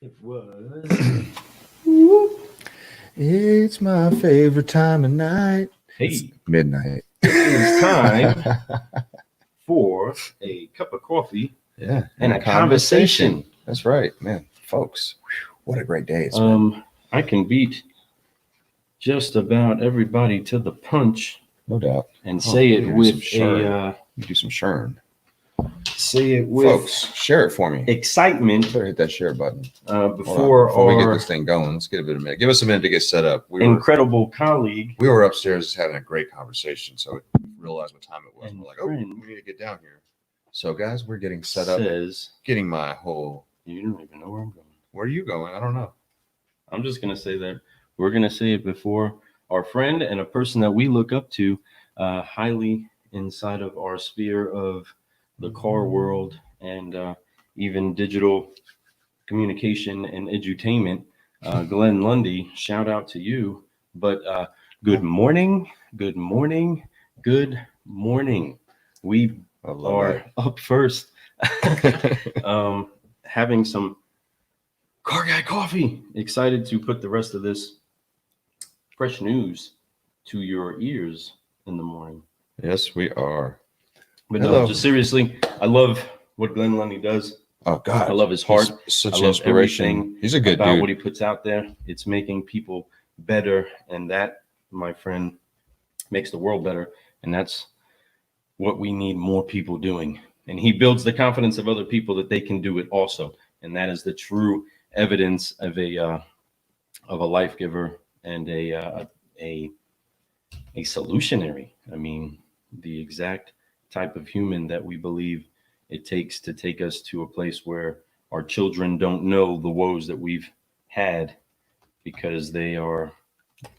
It was. It's my favorite time of night. It's Hey, midnight. it is time for a cup of coffee Yeah, and a conversation. That's right, man. Folks, what a great day it's been. I can beat just about everybody to the punch No doubt. and say it with do some churn. say it with Folks, share it for me. excitement. Better hit that share button. Before we get this thing going, let's get a minute. Give us a minute to get set up. Incredible colleague. We were upstairs having a great conversation, so we realized what time it was. And we're like, we need to get down here. So, guys, we're getting set up. Getting my whole. You don't even know where I'm going. Where are you going? I don't know. I'm just gonna say that we're gonna say it before our friend and a person that we look up to highly inside of our sphere of the car world and even digital communication and edutainment. Glenn Lundy, shout out to you. But good morning, good morning, good morning. We are up first having some Car Guy coffee. Excited to put the rest of this fresh news to your ears in the morning. Yes, we are. But no, just seriously, I love what Glenn Lundy does. Oh God, I love his heart. He's such inspiration. He's a good about dude. What he puts out there, it's making people better, and that, my friend, makes the world better. And that's what we need more people doing. And he builds the confidence of other people that they can do it also. And that is the true evidence of a life giver and a solutionary. I mean, the exact type of human that we believe it takes to take us to a place where our children don't know the woes that we've had because they are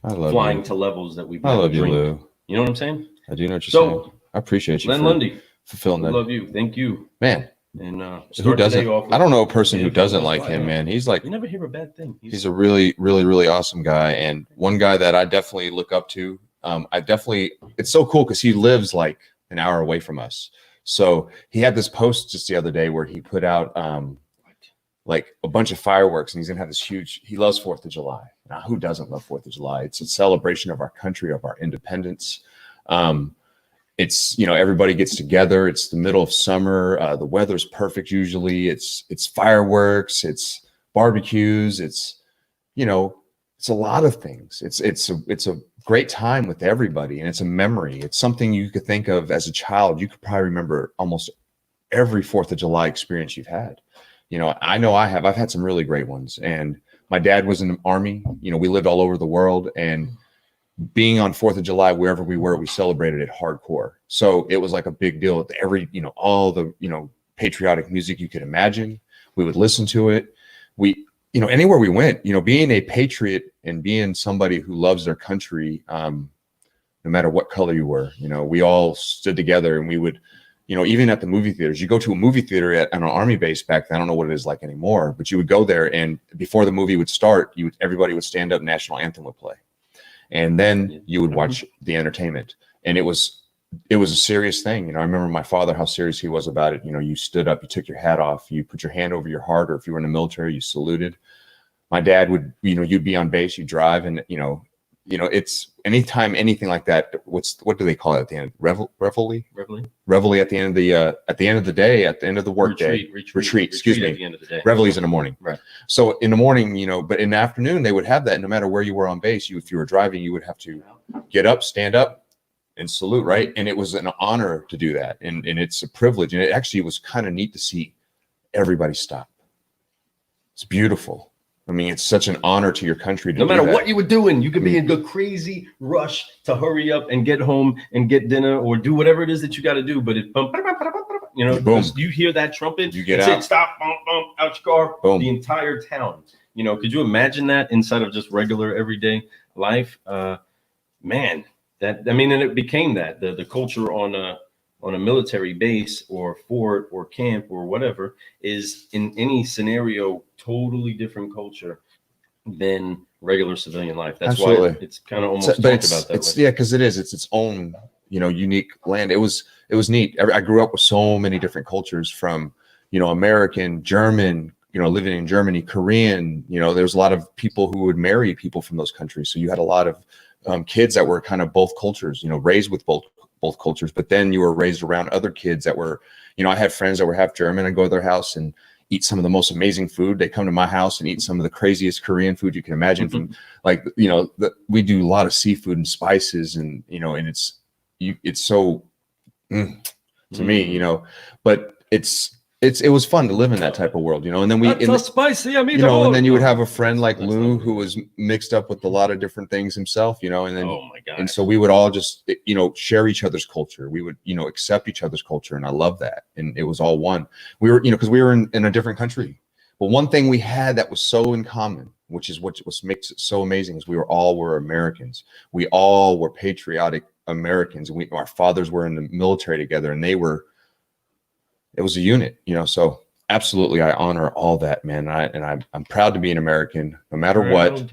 flying to levels that we've never dreamed. You, Lou. You know what I'm saying? I do know what you're saying. I appreciate you. Glenn Lundy, fulfilling that. Love you. Thank you, man. And who doesn't? I don't know a person who doesn't like him, man. He's like, you never hear a bad thing. He's a really, really, really awesome guy, and one guy that I definitely look up to. It's so cool because he lives like an hour away from us. So he had this post just the other day where he put out like a bunch of fireworks, and he's gonna have this huge. He loves 4th of July. Now, who doesn't love 4th of July? It's a celebration of our country, of our independence. It's, you know, everybody gets together. It's the middle of summer. The weather's perfect usually. It's fireworks. It's barbecues. It's, you know, it's a lot of things. It's a great time with everybody, and it's a memory. It's something you could think of as a child. You could probably remember almost every 4th of July experience you've had. You know I have. I've had some really great ones. And my dad was in the Army. You know, we lived all over the world, and being on 4th of July, wherever we were, we celebrated it hardcore. So it was like a big deal. All the, patriotic music you could imagine, we would listen to it. Anywhere we went, being a patriot and being somebody who loves their country, no matter what color you were, we all stood together, and we would, even at the movie theaters, you go to a movie theater at an Army base back then. I don't know what it is like anymore, but you would go there, and before the movie would start, everybody would stand up, national anthem would play. And then you would watch the entertainment, and it was a serious thing. I remember my father, how serious he was about it. You stood up, you took your hat off, you put your hand over your heart, or if you were in the military, you saluted. My dad would, you'd be on base, you drive, and it's anytime anything like that. What do they call it at the end? Reveille at the end of the day, at the end of the work day. Retreat. Excuse me. At the end of the day. Reveille's in the morning. Right. So in the morning, but in the afternoon they would have that. No matter where you were on base, if you were driving, you would have to get up, stand up, and salute. Right. And it was an honor to do that, and it's a privilege. And it actually was kind of neat to see everybody stop. It's beautiful. I mean, it's such an honor to your country. No matter what you were doing, you could be in a crazy rush to hurry up and get home and get dinner or do whatever it is that you got to do. But it, boom. You hear that trumpet, you get out, stop, out your car, boom. The entire town. Could you imagine that inside of just regular everyday life? And it became that the culture on a military base or fort or camp or whatever is in any scenario totally different culture than regular civilian life. That's Absolutely. Why it's kind of almost talked about that way. Yeah, because it's its own unique land. It was neat. I grew up with so many different cultures, from American, German, living in Germany, Korean, there's a lot of people who would marry people from those countries. So you had a lot of kids that were kind of both cultures, raised with both cultures, but then you were raised around other kids that were, I had friends that were half German. I'd go to their house and eat some of the most amazing food. They come to my house and eat some of the craziest Korean food you can imagine. From like, we do a lot of seafood and spices, and and it's so to me, but it was fun to live in that type of world, and then That's so spicy. I mean, and then you would have a friend like Lou who was mixed up with a lot of different things himself, and then oh my God. and so we would all just share each other's culture. We would accept each other's culture, and I love that. And it was all one. We were because we were in a different country, but one thing we had that was so in common, which is what makes it so amazing, is we were Americans. We all were patriotic Americans, and our fathers were in the military together, and it was a unit, so absolutely. I honor all that, man. I'm proud to be an American, no matter what. And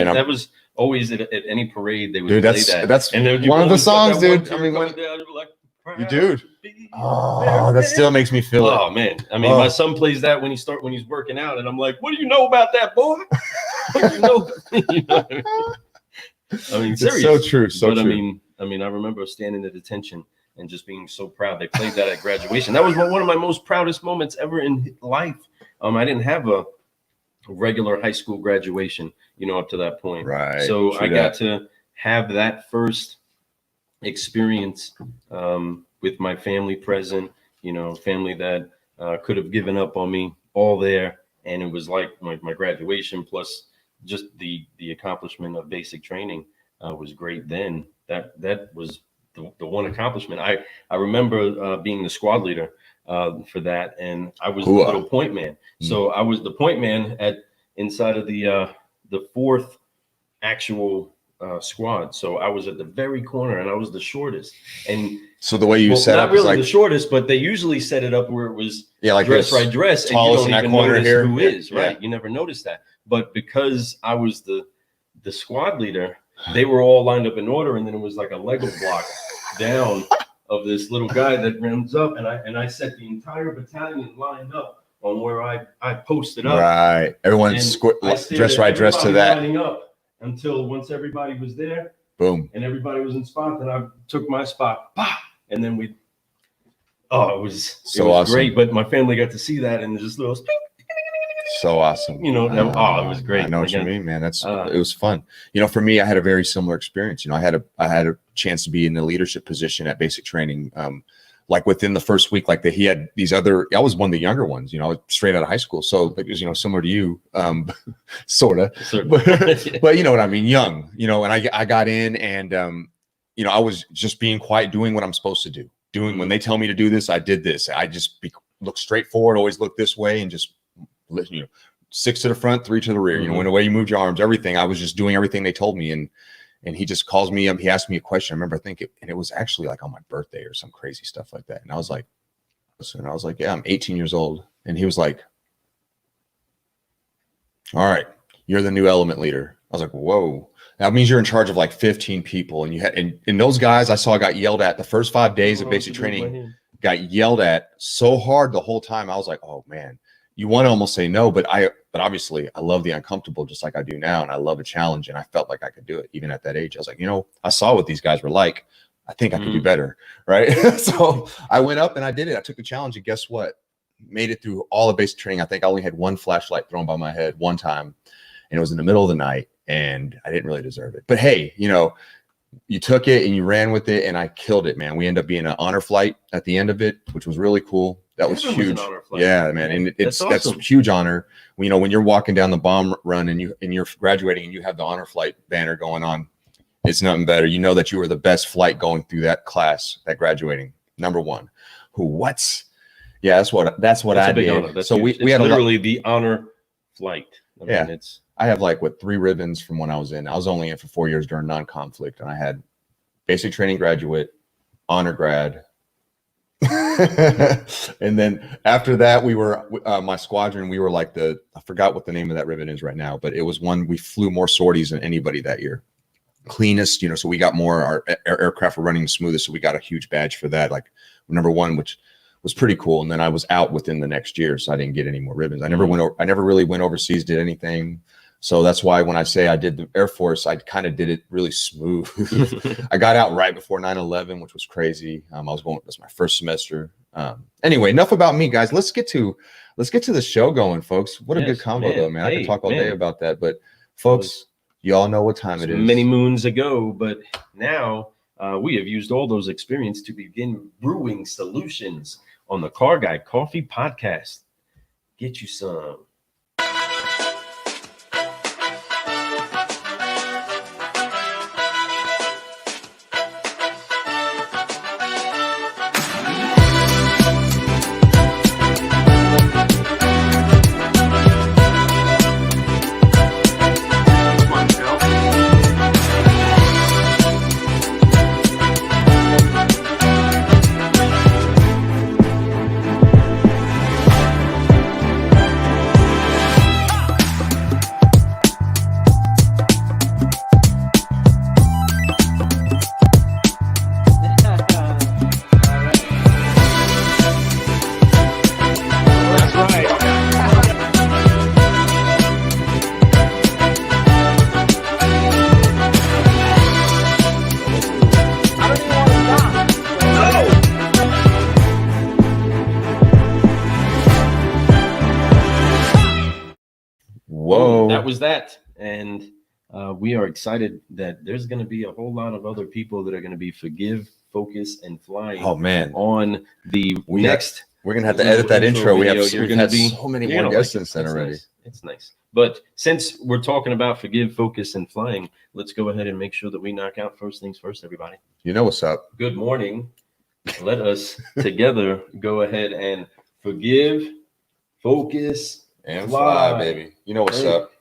that was always at any parade, they would play that. That's and one of the songs, dude. I mean, dude, that still makes me feel it. Oh man. I mean, my son plays that when he's working out, and I'm like, what do you know about that, boy? What do you know? I mean, serious. It's so true. So true. I mean, I remember standing at attention and just being so proud. They played that at graduation. That was one of my most proudest moments ever in life. I didn't have a regular high school graduation, up to that point. Right. So I got to have that first experience with my family present, family that could have given up on me, all there. And it was like my graduation plus just the accomplishment of basic training was great then. That was the one accomplishment. I remember being the squad leader for that, and I was the little point man. So I was the point man inside of the fourth actual squad. So I was at the very corner, and I was the shortest. And so the way you set not up really is like the shortest, but they usually set it up where it was like dress, and you don't even notice here. Who is right. You never notice that. But because I was the squad leader, they were all lined up in order, and then it was like a Lego block down of this little guy that runs up, and I set the entire battalion lined up on where I posted up. Right, everyone's dressed to that. Lining up until once everybody was there, boom, and everybody was in spot. Then I took my spot, and then it was awesome. Great. But my family got to see that, and just little. So awesome. It was great. I know what you mean, man. It was fun. For me, I had a very similar experience. I had a chance to be in the leadership position at basic training. Like within the first week, he had these other, I was one of the younger ones, straight out of high school. So it was, similar to you, sort of, but you know what I mean? Young, and I got in and, I was just being quiet, doing what I'm supposed to do. When they tell me to do this, I did this. I just look straight forward, always look this way, and just, 6 to the front, 3 to the rear, when the way you moved your arms, everything. I was just doing everything they told me. And he just calls me up. He asked me a question. I remember, and it was actually like on my birthday or some crazy stuff like that. And I was like, yeah, I'm 18 years old. And he was like, all right, you're the new element leader. I was like, whoa, that means you're in charge of like 15 people. And and those guys I saw got yelled at the first 5 days of basic training, got yelled at so hard the whole time. I was like, oh man. You want to almost say no, but obviously I love the uncomfortable just like I do now. And I love a challenge. And I felt like I could do it even at that age. I was like, I saw what these guys were like. I think I could do better. Right. So I went up and I did it. I took the challenge, and guess what? Made it through all of basic training. I think I only had one flashlight thrown by my head one time, and it was in the middle of the night, and I didn't really deserve it. But hey, you took it and you ran with it, and I killed it, man. We ended up being an honor flight at the end of it, which was really cool. That was huge. Yeah, man. And that's a huge honor. When you're walking down the bomb run and you're graduating and you have the honor flight banner going on, it's nothing better. You know that you were the best flight going through that class, that graduating number one. Yeah, that's what I did. So we had literally the honor flight. I have 3 ribbons from when I was in. I was only in for 4 years during non-conflict, and I had basic training graduate, honor grad. And then after that, we were my squadron. We were I forgot what the name of that ribbon is right now, but it was one we flew more sorties than anybody that year. Cleanest, so we got more. Our aircraft were running the smoothest, so we got a huge badge for that. Number one, which was pretty cool. And then I was out within the next year, so I didn't get any more ribbons. I never really went overseas, did anything. So that's why when I say I did the Air Force, I kind of did it really smooth. I got out right before 9/11, which was crazy. That's my first semester. Anyway, enough about me, guys. Let's get to the show going, folks. What a good combo, though, man. I could talk all day about that. But folks, y'all know what time it is. Many moons ago, but now we have used all those experience to begin brewing solutions on the Car Guy Coffee Podcast. Get you some. Whoa. That was that. And we are excited that there's going to be a whole lot of other people that are going to be Forgive, Focus, and Flying. Oh, man. On the next. We're going to have to edit that intro. We've had so many more guests since then already. Nice. It's nice. But since we're talking about Forgive, Focus, and Flying, let's go ahead and make sure that we knock out first things first, everybody. You know what's up. Good morning. Let us together go ahead and forgive, focus, and fly, baby. You know what's up.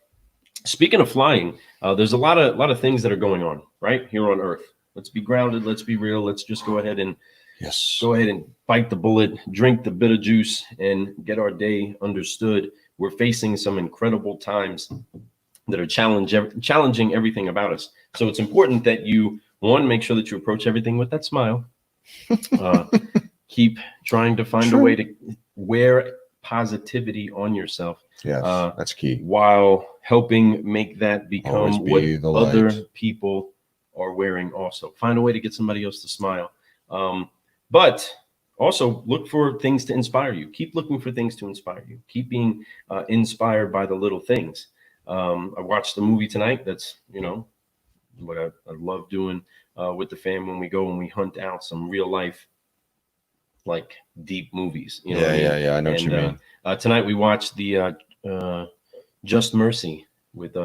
Speaking of flying, there's a lot of things that are going on right here on Earth. Let's be grounded. Let's be real. Let's just go ahead and bite the bullet, drink the bitter juice, and get our day understood. We're facing some incredible times that are challenging everything about us. So it's important that you, one, make sure that you approach everything with that smile. Keep trying to find a way to wear positivity on yourself. Yes, that's key. While helping make that become what other people are wearing also. Find a way to get somebody else to smile. But also look for things to inspire you. Keep looking for things to inspire you. Keep being inspired by the little things. I watched the movie tonight. That's, what I love doing with the fam when we go and we hunt out some real life, like deep movies. I know what you mean. Tonight we watched the Just Mercy with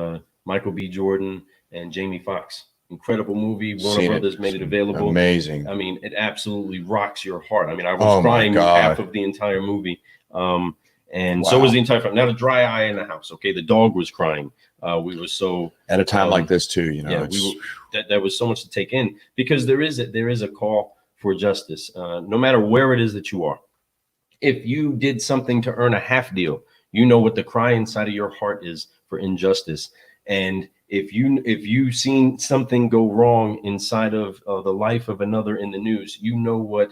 Michael B. Jordan and Jamie Foxx. Incredible movie. Warner Brothers made it available. Amazing. I mean, it absolutely rocks your heart. I mean, I was crying half of the entire movie. So was the entire family. Not a dry eye in the house. Okay, the dog was crying. We were so at a time like this too. There was so much to take in because there is a call for justice. No matter where it is that you are, if you did something to earn a half deal, you know what the cry inside of your heart is for injustice. And if you've seen something go wrong inside of the life of another in the news, you know what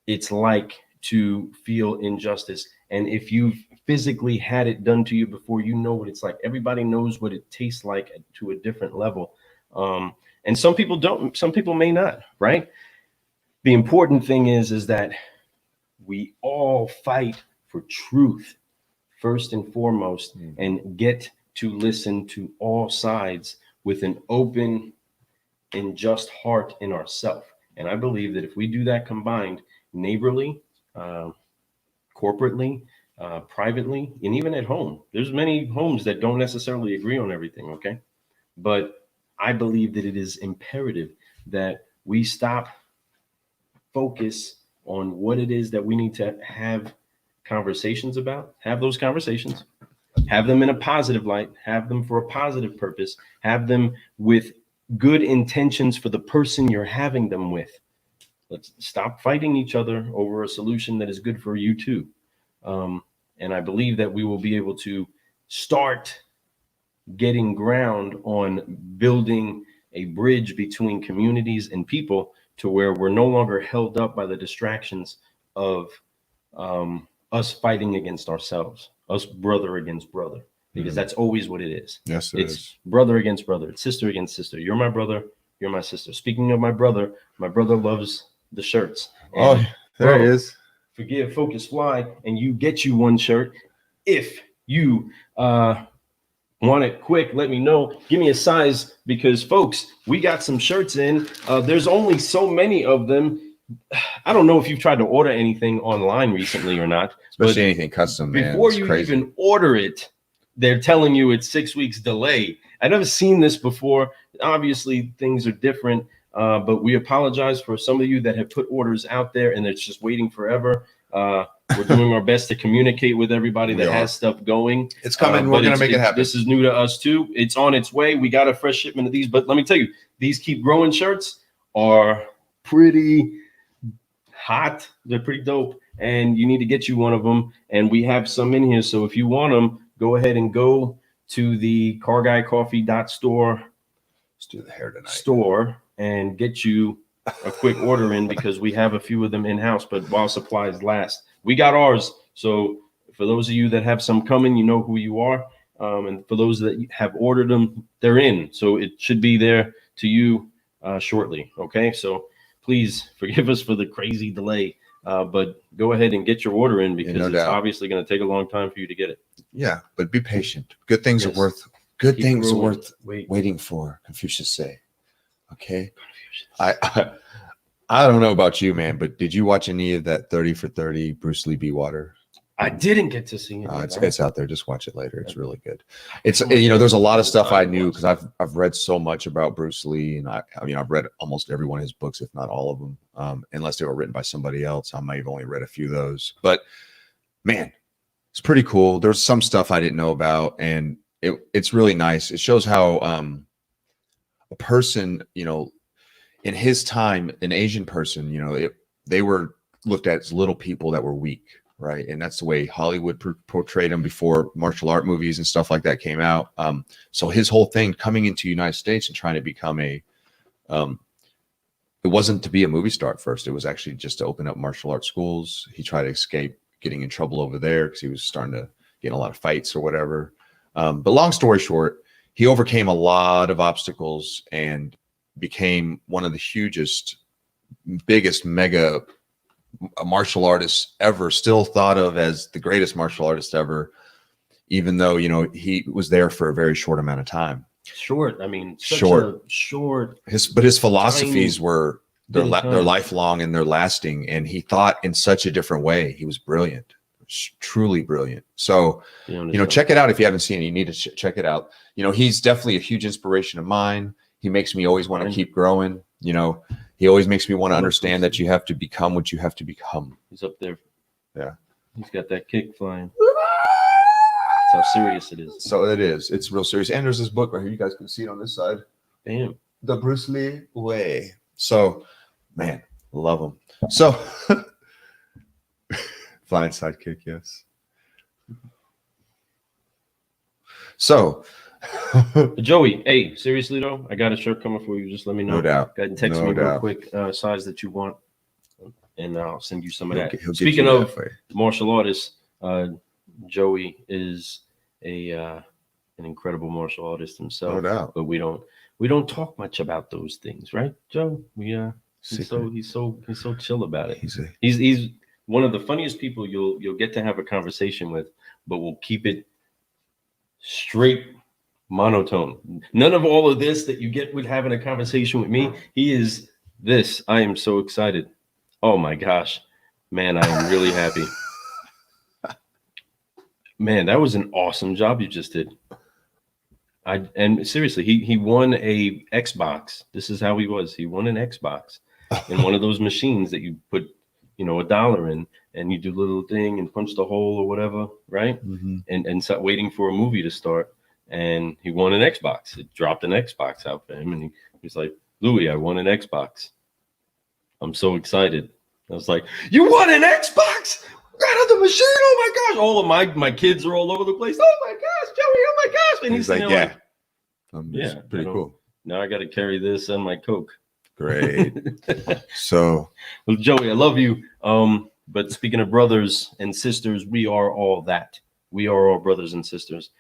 it's like to feel injustice. And if you've physically had it done to you before, you know what it's like. Everybody knows what it tastes like to a different level. And some people don't, some people may not, right? The important thing is that we all fight for truth first and foremost, and get to listen to all sides with an open and just heart in ourselves. And I believe that if we do that combined, neighborly, corporately, privately, and even at home, there's many homes that don't necessarily agree on everything, okay? But I believe that it is imperative that we stop, focus on what it is that we need to have conversations about, have those conversations, have them in a positive light, have them for a positive purpose, have them with good intentions for the person you're having them with. Let's stop fighting each other over a solution that is good for you too. And I believe that we will be able to start getting ground on building a bridge between communities and people to where we're no longer held up by the distractions of us fighting against ourselves, us brother against brother, because that's always what it is. Yes, It's brother against brother. It's sister against sister. You're my brother. You're my sister. Speaking of my brother loves the shirts. And, there he is. Forgive Focus Fly, and you get you one shirt. If you want it quick, let me know. Give me a size, because folks, we got some shirts in. There's only so many of them. I don't know if you've tried to order anything online recently or not, Especially anything custom, man. before It's you crazy. even order it, they're telling you it's 6 weeks delay. I've never seen this before. Obviously, things are different, but we apologize for some of you that have put orders out there and it's just waiting forever. We're doing our best to communicate with everybody that has stuff going. It's coming. We're going to make it happen. This is new to us too. It's on its way. We got a fresh shipment of these, but let me tell you, these Keep Growing shirts are pretty hot. They're pretty dope, and you need to get you one of them. And we have some in here. So if you want them, go ahead and go to the carguycoffee.store. Let's do the hair tonight. Store and get you a quick order in, because we have a few of them in house, but while supplies last, we got ours. So for those of you that have some coming, you know who you are. And for those that have ordered them, they're in. So it should be there to you shortly. Okay. So please forgive us for the crazy delay, but go ahead and get your order in, because it's obviously going to take a long time for you to get it. Yeah, but be patient. Good things are worth waiting for, Confucius say. Okay. I don't know about you, man, but did you watch any of that 30 for 30 Bruce Lee Be Water? I didn't get to see it. It's out there. Just watch it later. It's really good. It's there's a lot of stuff I knew because I've read so much about Bruce Lee, and I've read almost every one of his books, if not all of them, unless they were written by somebody else. I might have only read a few of those, but man, it's pretty cool. There's some stuff I didn't know about, and it's really nice. It shows how a person, in his time, an Asian person, they were looked at as little people that were weak. Right. And that's the way Hollywood portrayed him before martial art movies and stuff like that came out. So his whole thing coming into the United States and trying to become it wasn't to be a movie star at first. It was actually just to open up martial arts schools. He tried to escape getting in trouble over there because he was starting to get in a lot of fights or whatever. But long story short, he overcame a lot of obstacles and became one of the biggest mega martial artist ever, still thought of as the greatest martial artist ever, even though he was there for a very short amount of time. Short. His philosophies were they're lifelong and they're lasting, and he thought in such a different way. He was brilliant, truly brilliant. So check it out if you haven't seen it. You need to check it out. He's definitely a huge inspiration of mine. He makes me always want to keep growing. He always makes me want to understand that you have to become what you have to become. He's up there. Yeah. He's got that kick flying. That's how serious it is. So it is. It's real serious. And there's this book right here. You guys can see it on this side. Damn. The Bruce Lee Way. So, man, love him. So, flying sidekick, yes. So, Joey, hey, seriously though, I got a shirt coming for you. Just let me know. No doubt. Go ahead and text me real quick size that you want, and I'll send you some of that. Speaking of martial artists, Joey is an incredible martial artist himself. No doubt. But we don't talk much about those things, right, Joe? He's so chill about it. He's one of the funniest people you'll get to have a conversation with, but we'll keep it straight. Monotone. None of all of this that you get with having a conversation with me. He is this. I am so excited. Oh my gosh, man, I am really happy. Man, that was an awesome job you just did. And seriously, he won a Xbox. This is how he was. He won an Xbox in one of those machines that you put, $1 in, and you do a little thing and punch the hole or whatever, right? Mm-hmm. And start waiting for a movie to start. And he won an Xbox. It dropped an Xbox out for him, and he's like, "Louis, I won an Xbox. I'm so excited." I was like, "You won an Xbox? Right on the machine? Oh my gosh!" All of my kids are all over the place. Oh my gosh, Joey! Oh my gosh! And he's like, "Yeah, pretty cool." Now I got to carry this and my Coke. Great. So, well, Joey, I love you. But speaking of brothers and sisters, we are all that. We are all brothers and sisters.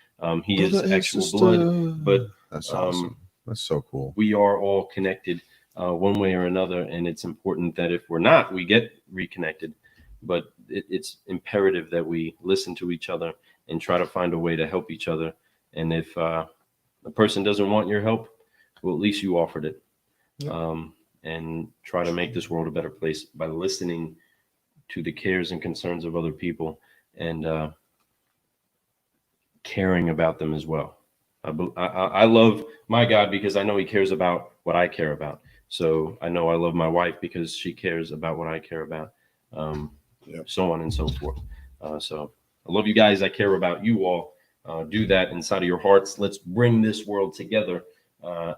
He is actual blood, but that's awesome. That's so cool. We are all connected one way or another, and it's important that if we're not, we get reconnected. But it's imperative that we listen to each other and try to find a way to help each other. And if a person doesn't want your help, well, at least you offered it. Yep. And try to make this world a better place by listening to the cares and concerns of other people and caring about them as well. I love my God because I know he cares about what I care about. So I know I love my wife because she cares about what I care about, so on and so forth. So I love you guys. I care about you all. Do that inside of your hearts. Let's bring this world together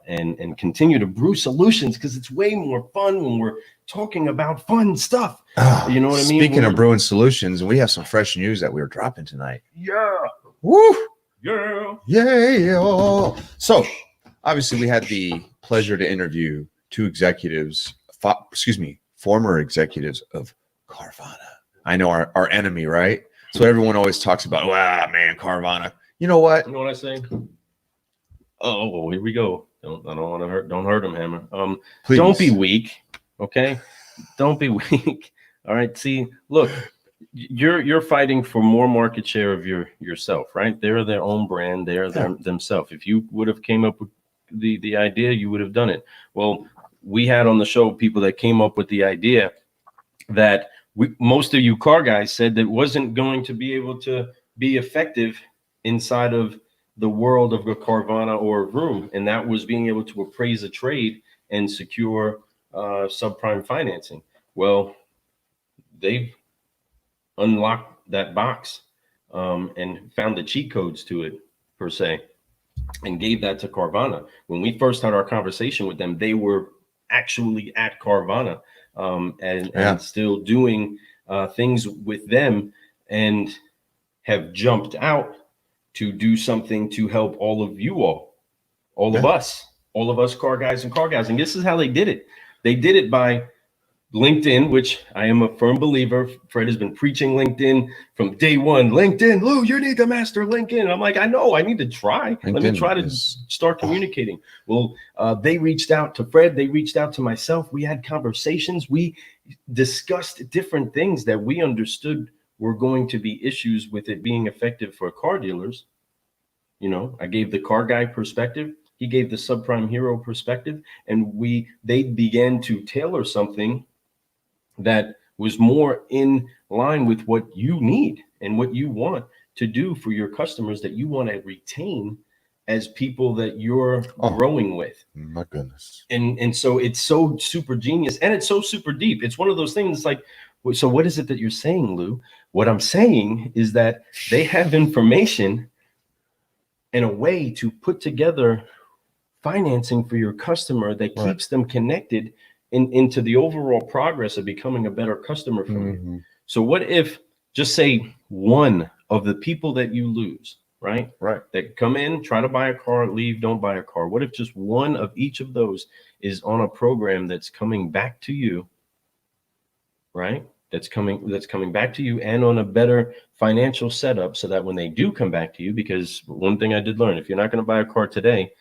and continue to brew solutions, because it's way more fun when we're talking about fun stuff. You know what I mean? Speaking of brewing solutions, we have some fresh news that we were dropping tonight. Yeah. Woo! Yeah. Yeah. So obviously we had the pleasure to interview two executives, former executives of Carvana. I know our enemy, right? So everyone always talks about, wow, man, Carvana. You know what? You know what I say? Oh, here we go. I don't want to don't hurt him, Hammer. Please. Don't be weak. Okay. Don't be weak. All right. See, look, you're fighting for more market share of yourself, right? They're their own brand. They're themselves. If you would have came up with the idea, you would have done it. Well, we had on the show people that came up with the idea that most of you car guys said that wasn't going to be able to be effective inside of the world of a Carvana or a Vroom, and that was being able to appraise a trade and secure subprime financing. Well, they've unlocked that box and found the cheat codes to it, per se, and gave that to Carvana. When we first had our conversation with them, they were actually at Carvana and still doing things with them, and have jumped out to do something to help all of you all of us car guys and car gals. And this is how they did it. They did it by LinkedIn, which I am a firm believer. Fred has been preaching LinkedIn from day one. LinkedIn, Lou, you need to master LinkedIn. I'm like, I know, I need to try. Let me try to start communicating. Well, they reached out to Fred. They reached out to myself. We had conversations. We discussed different things that we understood were going to be issues with it being effective for car dealers. You know, I gave the car guy perspective. He gave the subprime hero perspective, and they began to tailor something that was more in line with what you need and what you want to do for your customers that you want to retain as people that you're growing with. My goodness. And so it's so super genius, and it's so super deep. It's one of those things like, so what is it that you're saying, Lou? What I'm saying is that they have information and a way to put together financing for your customer that keeps them connected into the overall progress of becoming a better customer for you. So what if, just say, one of the people that you lose, right, that come in, try to buy a car, leave, don't buy a car. What if just one of each of those is on a program that's coming back to you, right? That's coming back to you and on a better financial setup, so that when they do come back to you, because one thing I did learn, if you're not going to buy a car today,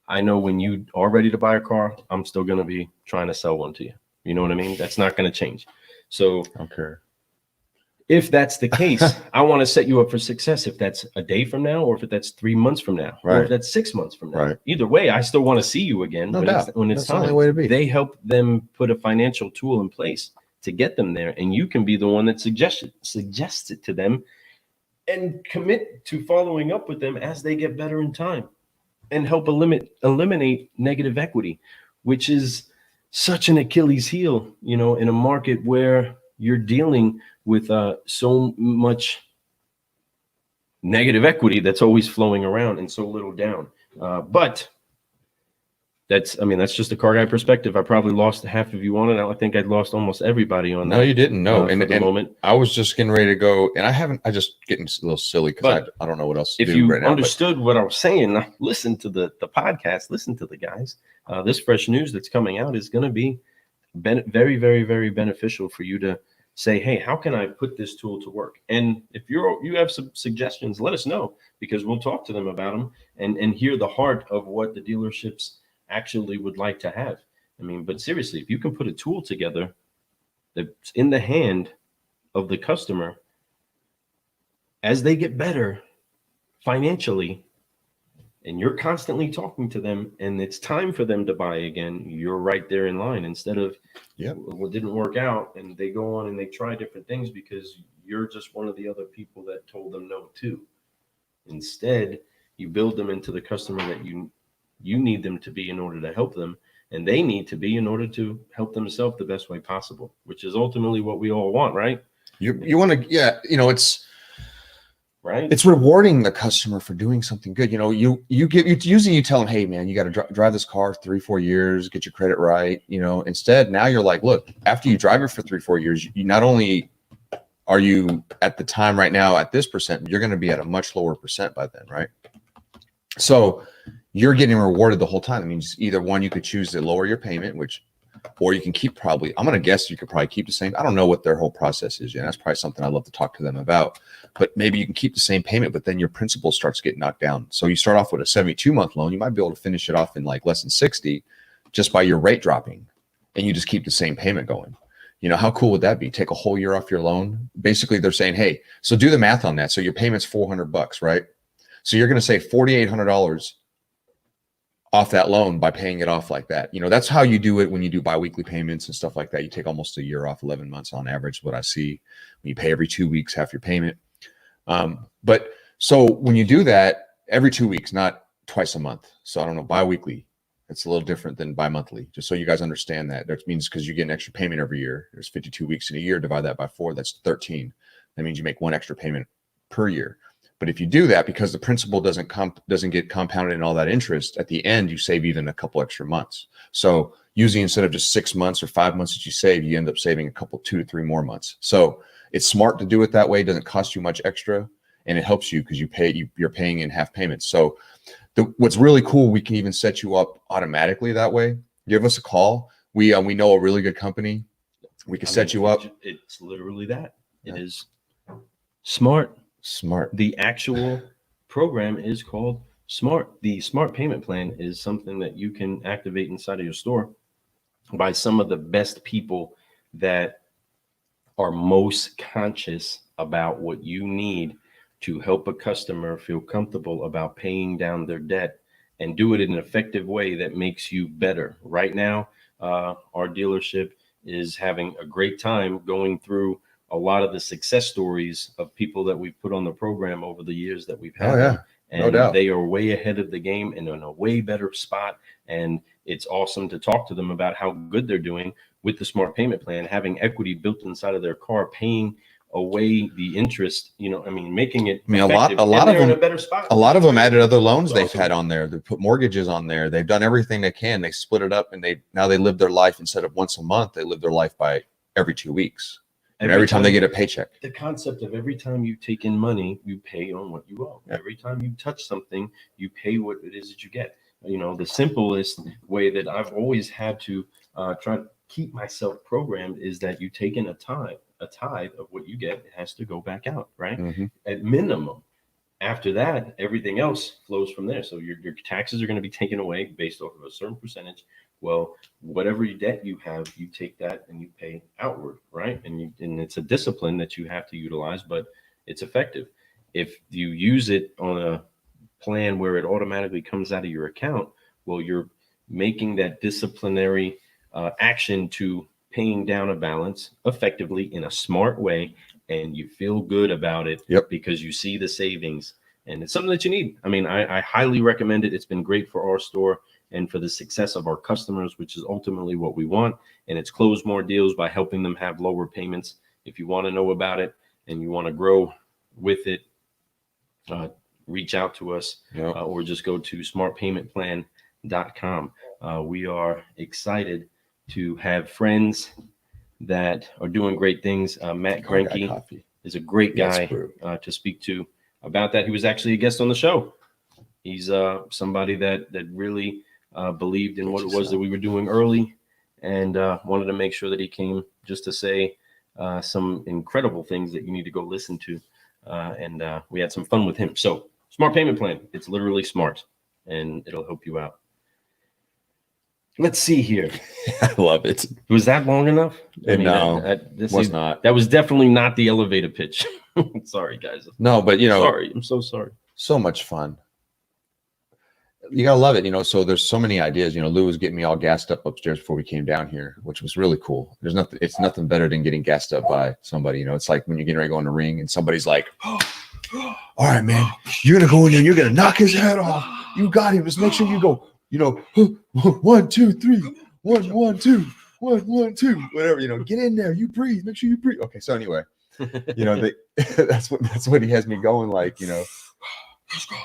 I know when you are ready to buy a car, I'm still going to be trying to sell one to you. You know what I mean? That's not going to change. So if that's the case, I want to set you up for success. If that's a day from now, or if that's 3 months from now, or if that's 6 months from now, either way, I still want to see you again. No doubt. When it's that's time, the only way to be. They help them put a financial tool in place to get them there, and you can be the one that suggests it to them and commit to following up with them as they get better in time, and help eliminate negative equity, which is such an Achilles heel, you know, in a market where you're dealing with so much negative equity that's always flowing around and so little down. But that's just a car guy perspective. I probably lost half of you on it. I think I'd lost almost everybody on that. No, you didn't. No, and the moment I was just getting ready to go, and I just getting a little silly because I don't know what else to do right now. If you understood what I was saying, listen to the podcast, listen to the guys. This fresh news that's coming out is going to be very, very, very beneficial for you to say, hey, how can I put this tool to work? And if you have some suggestions, let us know, because we'll talk to them about them and hear the heart of what the dealerships actually would like to have. I mean, but seriously, if you can put a tool together that's in the hand of the customer, as they get better financially, and you're constantly talking to them, and it's time for them to buy again, you're right there in line. Instead of, well, it didn't work out, and they go on and they try different things because you're just one of the other people that told them no too. Instead, you build them into the customer that you need them to be in order to help them, and they need to be in order to help themselves the best way possible, which is ultimately what we all want, right? You want to, yeah, you know, it's right. It's rewarding the customer for doing something good. You know, you usually you tell them, hey man, you got to drive this car 3-4 years, get your credit right. You know, instead now you're like, look, after you drive it for 3-4 years, you not only are you at the time right now at this percent, you're going to be at a much lower percent by then, right? So you're getting rewarded the whole time. That means either one, you could choose to lower your payment, or you can keep probably, I'm going to guess you could probably keep the same. I don't know what their whole process is yet. That's probably something I'd love to talk to them about, but maybe you can keep the same payment, but then your principal starts getting knocked down. So you start off with a 72-month loan. You might be able to finish it off in like less than 60 just by your rate dropping, and you just keep the same payment going. You know, how cool would that be? Take a whole year off your loan. Basically they're saying, hey, so do the math on that. So your payment's $400, right? So you're going to save $4,800 off that loan by paying it off like that. You know, that's how you do it when you do biweekly payments and stuff like that. You take almost a year off, 11 months on average, what I see. When you pay every 2 weeks, half your payment. But so when you do that every 2 weeks, not twice a month. So I don't know, biweekly, it's a little different than bi-monthly, just so you guys understand that. That means because you get an extra payment every year. There's 52 weeks in a year, divide that by 4, that's 13. That means you make one extra payment per year. But if you do that, because the principal doesn't get compounded in all that interest, at the end, you save even a couple extra months. So usually instead of just 6 months or 5 months that you save, you end up saving a couple, 2 to 3 more months. So it's smart to do it that way. It doesn't cost you much extra, and it helps you because you're paying in half payments. So what's really cool, we can even set you up automatically that way. Give us a call. We know a really good company. We can set you up. It's literally that. It is smart. The actual program is called Smart. The Smart Payment Plan is something that you can activate inside of your store by some of the best people that are most conscious about what you need to help a customer feel comfortable about paying down their debt, and do it in an effective way that makes you better. Right now, our dealership is having a great time going through a lot of the success stories of people that we've put on the program over the years that we've had. Them. And no doubt. They are way ahead of the game and in a way better spot. And it's awesome to talk to them about how good they're doing with the Smart Payment Plan, having equity built inside of their car, paying away the interest, you know, I mean, making it, I mean, a lot of them in a better spot. A lot of them added other loans they've had on there. They put mortgages on there. They've done everything they can. They split it up, and now they live their life, instead of once a month, they live their life by every 2 weeks. And every time they get a paycheck. The concept of every time you take in money, you pay on what you owe. Every time you touch something, you pay what it is that you get. You know, the simplest way that I've always had to try to keep myself programmed is that you take in a tithe of what you get. It has to go back out, right? Mm-hmm. At minimum. After that, everything else flows from there. So your taxes are going to be taken away based off of a certain percentage. Well, whatever debt you have, you take that and you pay outward, right? And it's a discipline that you have to utilize, but it's effective. If you use it on a plan where it automatically comes out of your account, well, you're making that disciplinary action to paying down a balance effectively in a smart way, and you feel good about it. Yep. Because you see the savings, and it's something that you need. I mean, I highly recommend it. It's been great for our store and for the success of our customers, which is ultimately what we want. And it's closed more deals by helping them have lower payments. If you want to know about it and you want to grow with it, reach out to us. Yep. Or just go to smartpaymentplan.com. We are excited to have friends that are doing great things. Matt Grenke is a great guy to speak to about that. He was actually a guest on the show. He's somebody that really believed in what it was that we were doing early, and wanted to make sure that he came just to say some incredible things that you need to go listen to. And we had some fun with him. So smart payment plan. It's literally smart, and it'll help you out. Let's see here. I love it. Was that long enough? No, this was not. That was definitely not the elevator pitch. Sorry, guys. No, but sorry. I'm so sorry. So much fun. You gotta love it, so there's so many ideas. Lou was getting me all gassed up upstairs before we came down here, which was really cool. It's nothing better than getting gassed up by somebody. It's like when you're getting ready to go in the ring and somebody's like, oh, all right, man, you're gonna go in there and you're gonna knock his head off. You got him. Just make sure you go, 1, 2, 3, 1, 1, 2, 1, 1, 2, whatever, get in there, you breathe, make sure you breathe. Okay, so anyway, that's what he has me going, like, let's go.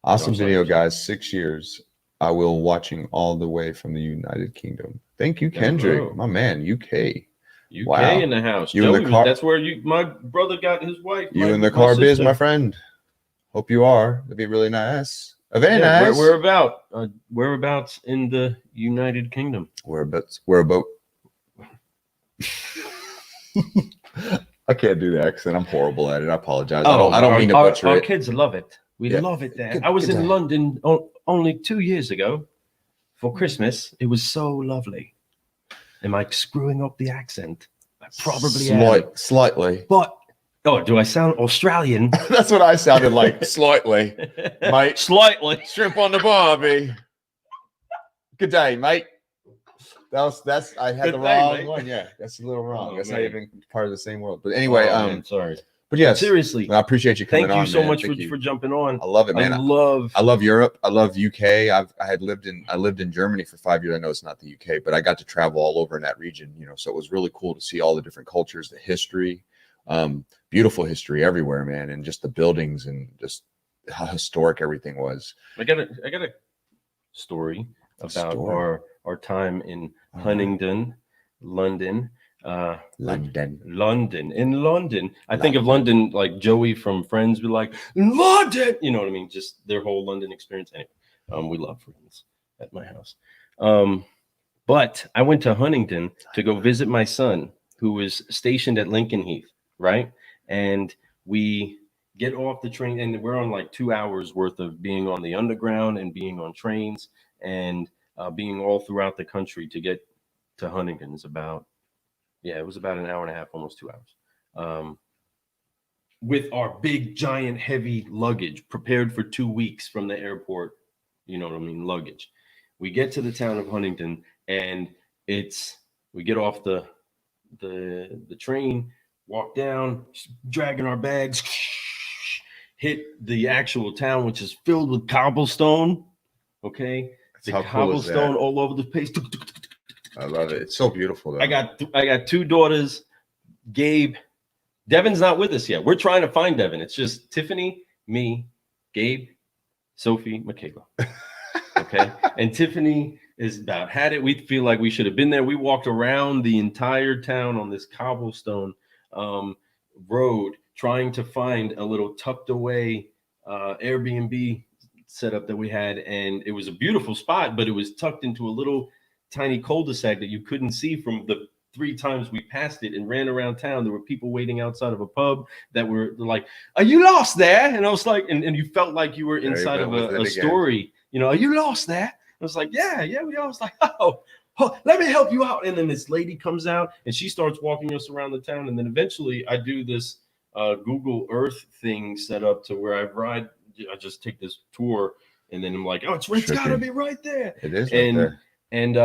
Awesome video, guys. 6 years. I will watching all the way from the United Kingdom. Thank you, Kendrick. My man, UK. UK in the house. You in the car? That's where my brother got his wife. You in the car biz, my friend? Hope you are. That'd be really nice. Very nice. Whereabouts in the United Kingdom? Whereabouts? I can't do the accent. I'm horrible at it. I apologize. I don't mean to butcher it. Our kids love it. We love it there. I was in London only 2 years ago for Christmas. It was so lovely. Am I screwing up the accent? I probably am. Slightly. But, do I sound Australian? That's what I sounded like. Slightly. Mate. Slightly. Shrimp on the barbie. Good day, mate. I had the wrong one. Yeah, that's a little wrong. That's not even part of the same world. But anyway, sorry. But yes, seriously, I appreciate you coming on. Thank you so much for jumping on. I love it, man. I love Europe. I love UK. I lived in Germany for 5 years. I know it's not the UK, but I got to travel all over in that region. So it was really cool to see all the different cultures, the history, beautiful history everywhere, man, and just the buildings and just how historic everything was. I got a story about our time in Huntingdon, London. In London. I think of London like Joey from Friends be like, London, you know what I mean? Just their whole London experience. Anyway, we love Friends at my house. But I went to Huntingdon to go visit my son, who was stationed at Lincoln Heath, right? And we get off the train, and we're on like 2 hours worth of being on the underground and being on trains and being all throughout the country to get to Huntingdon. It was about an hour and a half, almost 2 hours. With our big, giant, heavy luggage prepared for 2 weeks from the airport, luggage. We get to the town of Huntingdon, and we get off the train, walk down, dragging our bags, hit the actual town, which is filled with cobblestone. Okay, the cobblestone all over the place. I love it. It's so beautiful, though. I got 2 daughters, Gabe. Devin's not with us yet. We're trying to find Devin. It's just Tiffany, me, Gabe, Sophie, Michaela. Okay. And Tiffany is about had it. We feel like we should have been there. We walked around the entire town on this cobblestone road trying to find a little tucked away Airbnb setup that we had. And it was a beautiful spot, but it was tucked into a little tiny cul-de-sac that you couldn't see from the 3 times we passed it and ran around town. There were people waiting outside of a pub that were like, "Are you lost there?" And I was like, and you felt like you were inside of a story. Are you lost there? I was like, yeah, we are. I was like, oh, let me help you out. And then this lady comes out and she starts walking us around the town. And then eventually I do this Google Earth thing set up to where I just take this tour, and then I'm like, oh, it's got to be right there. It is right there. And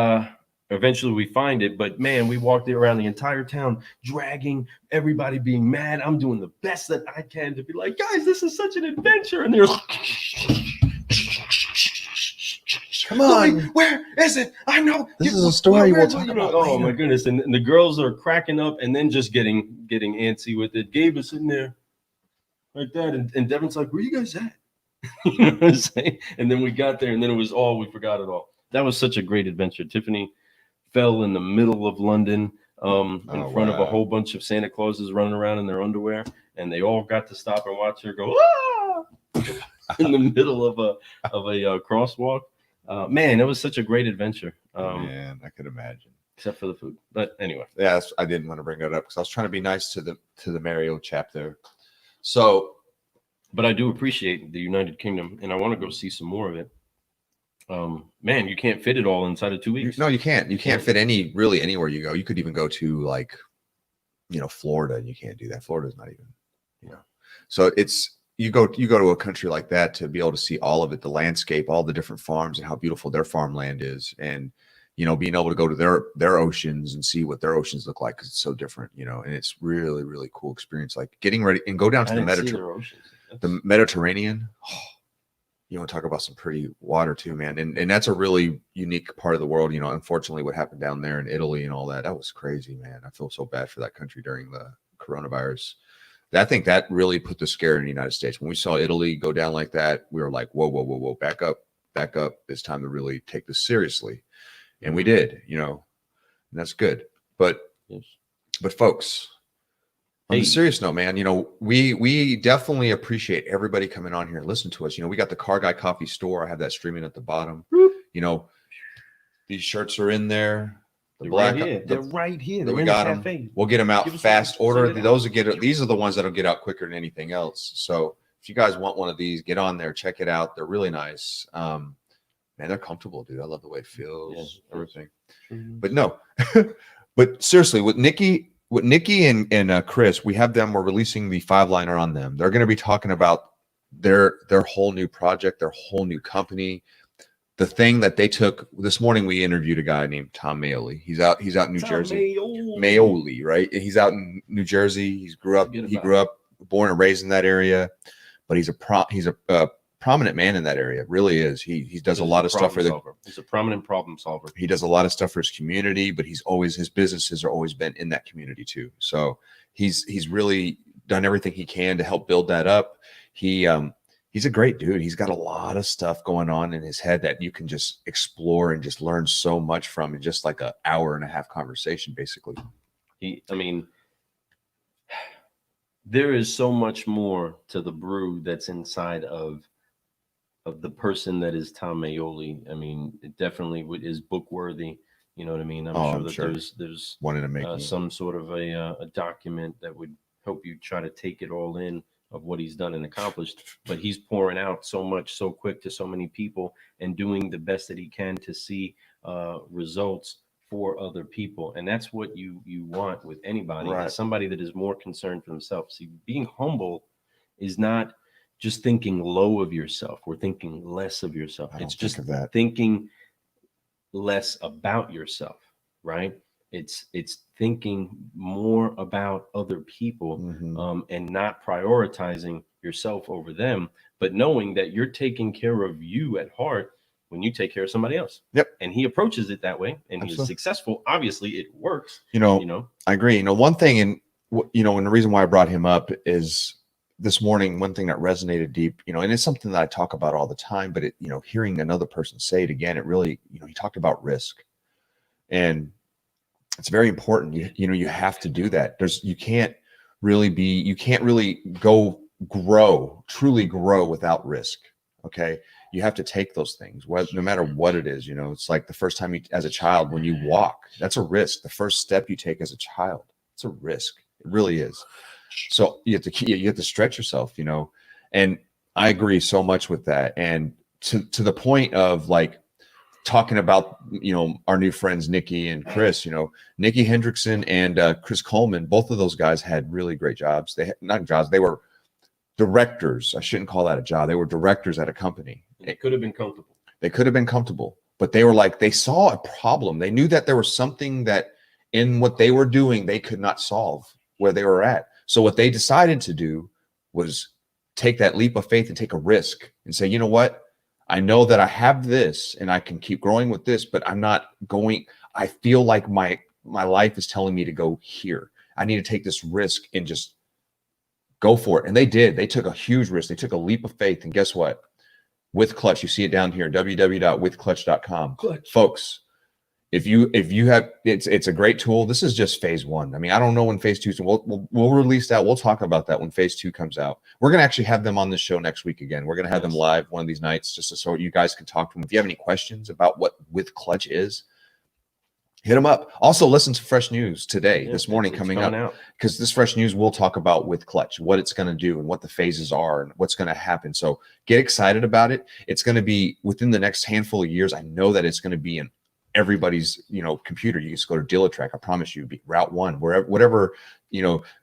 eventually we find it, but man, we walked around the entire town, dragging everybody, being mad. I'm doing the best that I can to be like, guys, this is such an adventure. And they're like, come on, where is it? I know this is a story we'll talk about. Oh my goodness! And the girls are cracking up, and then just getting antsy with it. Gabe is sitting there like that, and Devin's like, "Where you guys at?" You know what I'm saying? And then we got there, and then we forgot it all. That was such a great adventure. Tiffany fell in the middle of London, in front of a whole bunch of Santa Clauses running around in their underwear, and they all got to stop and watch her go in the middle of a crosswalk. Man, it was such a great adventure. Man, I could imagine. except for the food. But anyway, Yeah, I didn't want to bring that up because I was trying to be nice to the Mario chap there. So, but I do appreciate the United Kingdom, and I want to go see some more of it. Man, you can't fit it all inside of 2 weeks. No, you can't. You can't fit really anywhere you go. You could even go to like, Florida, and you can't do that. Florida's not even, So it's you go to a country like that to be able to see all of it, the landscape, all the different farms, and how beautiful their farmland is, and being able to go to their oceans and see what their oceans look like because it's so different, and it's really, really cool experience. Like getting ready and go down to the Mediterranean. Oh, you want to talk about some pretty water too, man. And that's a really unique part of the world. Unfortunately, what happened down there in Italy and all that was crazy, man. I feel so bad for that country during the coronavirus. I think that really put the scare in the United States. When we saw Italy go down like that, we were like, whoa, whoa, whoa, whoa, back up. It's time to really take this seriously. And we did, and that's good. But folks, on a serious note, man, we definitely appreciate everybody coming on here and listening to us. We got the Car Guy Coffee store. I have that streaming at the bottom. These shirts are in there. They're right here. They're we in got the cafe. Them. We'll get them out fast order. These are the ones that'll get out quicker than anything else. So if you guys want one of these, get on there, check it out. They're really nice. Man, they're comfortable, dude. I love the way it feels, everything. But no, but seriously, with Nikki and Chris, we have them. We're releasing the 5-liner on them. They're going to be talking about their whole new project, their whole new company. The thing that they took this morning, we interviewed a guy named Tom Mayoli. He's out in New Jersey. Mayoli, right? He's out in New Jersey. He grew up, born and raised in that area, but he's a prominent man in that area. Really is. He does a lot of stuff for He's a prominent problem solver. He does a lot of stuff for his community, but his businesses are always been in that community too. So he's really done everything he can to help build that up. He's a great dude. He's got a lot of stuff going on in his head that you can just explore and just learn so much from in just like an hour and a half conversation, basically. There is so much more to the brew that's inside of the person that is Tom Mayoli. It definitely is book worthy. You know what I mean? I'm sure there's one in a making. Some sort of a document that would help you try to take it all in of what he's done and accomplished, but he's pouring out so much so quick to so many people and doing the best that he can to see results for other people. And that's what you want with anybody, right? Somebody that is more concerned for themselves. See, being humble is not just thinking low of yourself or thinking less of yourself. It's just thinking less about yourself, right? It's thinking more about other people, and not prioritizing yourself over them, but knowing that you're taking care of you at heart when you take care of somebody else. Yep. And he approaches it that way, and he's successful. Obviously, it works. I agree. One thing, and the reason why I brought him up is this morning, one thing that resonated deep, and it's something that I talk about all the time, but hearing another person say it again, it really, he talked about risk, and it's very important. You have to do that. You can't really truly grow without risk. Okay. You have to take those things, no matter what it is. It's like the first time as a child, when you walk, that's a risk. The first step you take as a child, it's a risk. It really is. So you have to stretch yourself, and I agree so much with that. And to the point of like talking about, our new friends, Nikki and Chris, Nikki Hendrickson and Chris Coleman, both of those guys had really great jobs. They were directors. I shouldn't call that a job. They were directors at a company. They could have been comfortable. But they were like, they saw a problem. They knew that there was something that in what they were doing, they could not solve where they were at. So what they decided to do was take that leap of faith and take a risk and say, you know what? I know that I have this and I can keep growing with this, but I feel like my life is telling me to go here. I need to take this risk and just go for it. And they did. They took a huge risk. They took a leap of faith. And guess what? With Clutch, you see it down here, www.withclutch.com. Folks, if you have, it's a great tool. This is just phase 1. I don't know when phase 2 is. We'll release that. We'll talk about that when phase 2 comes out. We're going to actually have them on this show next week again. We're going to have them live one of these nights, just so you guys can talk to them. If you have any questions about what With Clutch is, Hit them up. Also, listen to Fresh News today, Yeah, this morning, it's coming up, out. because this Fresh News will talk about with Clutch, what it's going to do and what the phases are and what's going to happen. So get excited about it. It's going to be within the next handful of years. I know that it's going to be in everybody's, computer. You just go to DealerTrack. I promise you, Route One, wherever, whatever,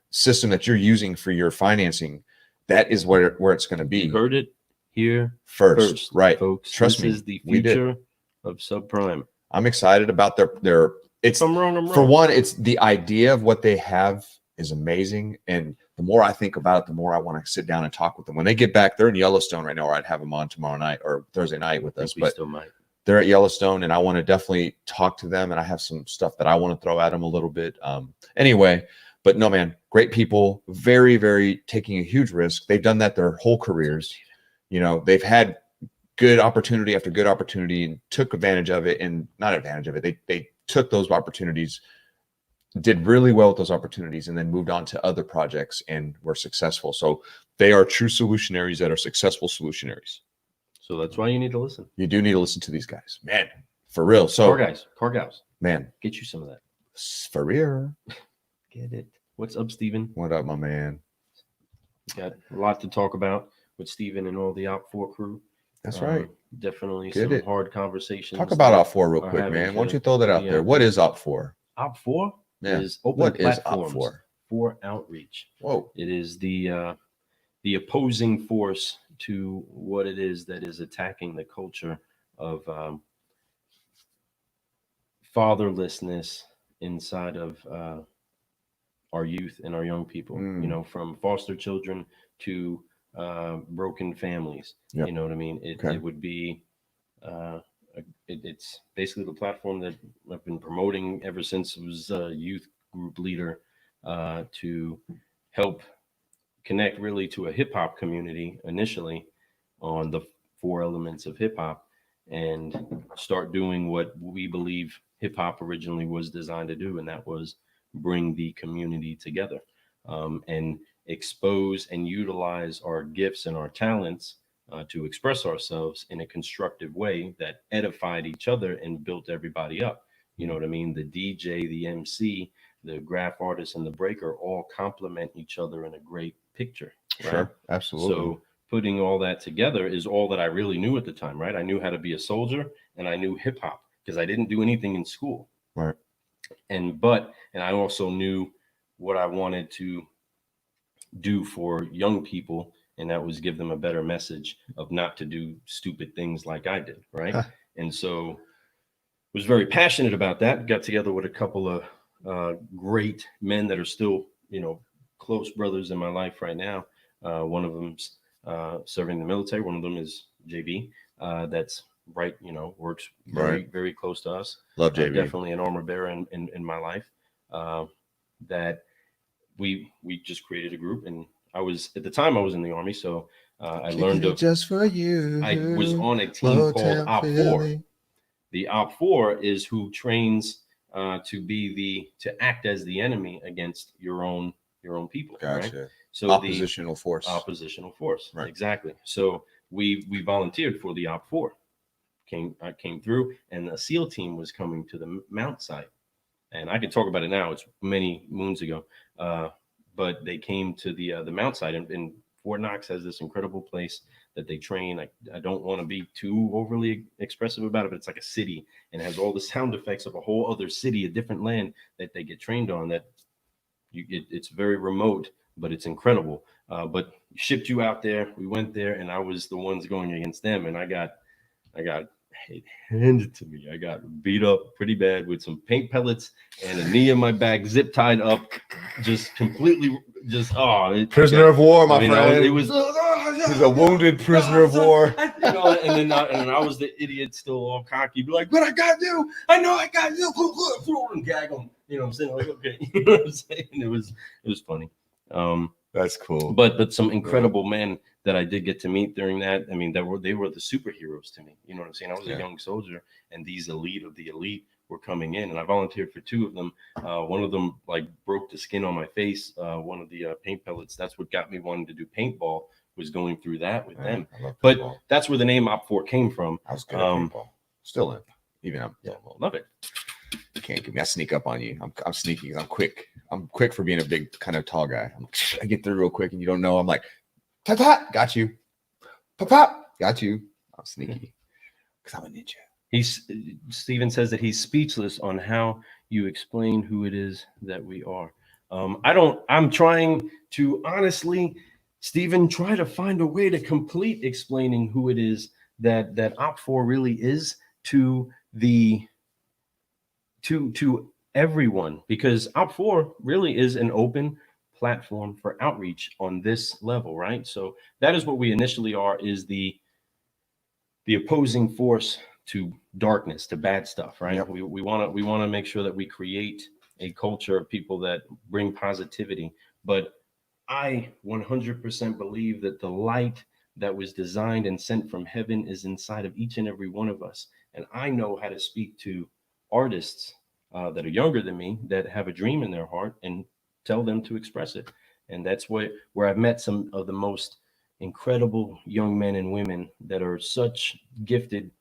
system that you're using for your financing, that is where it's going to be. You heard it here first, right, folks. Trust this me, is the future of subprime. I'm excited about their it's I'm wrong. For one, it's the idea of what they have is amazing. And the more I think about it, the more I want to sit down and talk with them. When they get back, they're in Yellowstone right now, or I'd have them on tomorrow night or Thursday night with us. But still might. They're at Yellowstone, and I want to definitely talk to them. And I have some stuff that I want to throw at them a little bit. Anyway, but no, man, great people, very, very taking a huge risk. They've done that their whole careers. They've had good opportunity after good opportunity and took advantage of it, and not advantage of it. They took those opportunities, did really well with those opportunities, and then moved on to other projects and were successful. So they are true solutionaries that are successful solutionaries. So that's why you need to listen. You do need to listen to these guys, man, for real. So car gals, man, get you some of that for real. Get it. What's up, Steven? What up, my man? Got a lot to talk about with Steven and all the Op4 crew. That's right. Definitely some hard conversations. Talk about Op4 real quick, man. Why don't you throw that out there? What is Op4? Op4 is open what platforms is Op4? For outreach. Whoa. It is the opposing force to what it is that is attacking the culture of fatherlessness inside of our youth and our young people, from foster children to broken families. Yep. You know what I mean? It would be it's basically the platform that I've been promoting ever since I was a youth group leader, to help connect really to a hip hop community initially on the 4 elements of hip hop, and start doing what we believe hip hop originally was designed to do, and that was bring the community together, and expose and utilize our gifts and our talents to express ourselves in a constructive way that edified each other and built everybody up. You know what I mean? The DJ, the MC, the graph artist, and the breaker all complement each other in a great picture. Right? Sure, absolutely. So putting all that together is all that I really knew at the time, right? I knew how to be a soldier, and I knew hip hop because I didn't do anything in school. Right. And I also knew what I wanted to do for young people, and that was give them a better message of not to do stupid things like I did, right? And so was very passionate about that. Got together with a couple of great men that are still, close brothers in my life right now. One of them's serving the military. One of them is JB. That's right, works very, very close to us. Love JB. Definitely an armor bearer in my life. That we just created a group, and I was at the time I was in the Army, so I learned just for you. I was on a team called Op4. The Op4 is who trains to act as the enemy against your own people. Gotcha. Right? So oppositional force. Oppositional force. Right. Exactly. So we volunteered for the Op4. I came through, and the SEAL team was coming to the Mount site. And I can talk about it now. It's many moons ago. But they came to the Mount site, and Fort Knox has this incredible place that they train. I don't want to be too overly expressive about it, but it's like a city, and it has all the sound effects of a whole other city, a different land that they get trained on. That it's very remote, but it's incredible. But shipped you out there. We went there, and I was the ones going against them, and I got handed to me. I got beat up pretty bad with some paint pellets and a knee in my back, zip tied up, just completely, prisoner of war, my friend. It was he's a wounded prisoner of war. And then I was the idiot, still all cocky, be like, "What I got you? I know I got you." And gag them. You know what I'm saying? Like, okay, you know what I'm saying? It was funny. That's cool. But some incredible men that I did get to meet during that. I mean, they were the superheroes to me. You know what I'm saying? I was a young soldier, and these elite of the elite were coming in, and I volunteered for 2 of them. One of them broke the skin on my face. One of the paint pellets. That's what got me wanting to do paintball. Was going through that with them. But that's where the name Op4 came from. I was good at paintball. Still in. Even I'm. Love it. can't get me. I sneak up on you. I'm sneaky. I'm quick. I'm quick for being a big kind of tall guy. I get through real quick, and you don't know. I'm like, ta got you. Pop, got you. I'm sneaky because I'm a ninja. Stephen says that he's speechless on how you explain who it is that we are. I'm trying to honestly, Stephen, try to find a way to complete explaining who it is that Op4 really is to everyone, because Op4 really is an open platform for outreach on this level, right? So that is what we initially are, is the opposing force to darkness, to bad stuff, right? Yep. We want to make sure that we create a culture of people that bring positivity. But I 100% believe that the light that was designed and sent from heaven is inside of each and every one of us. And I know how to speak to artists that are younger than me, that have a dream in their heart, and tell them to express it. And that's where I've met some of the most incredible young men and women that are such gifted,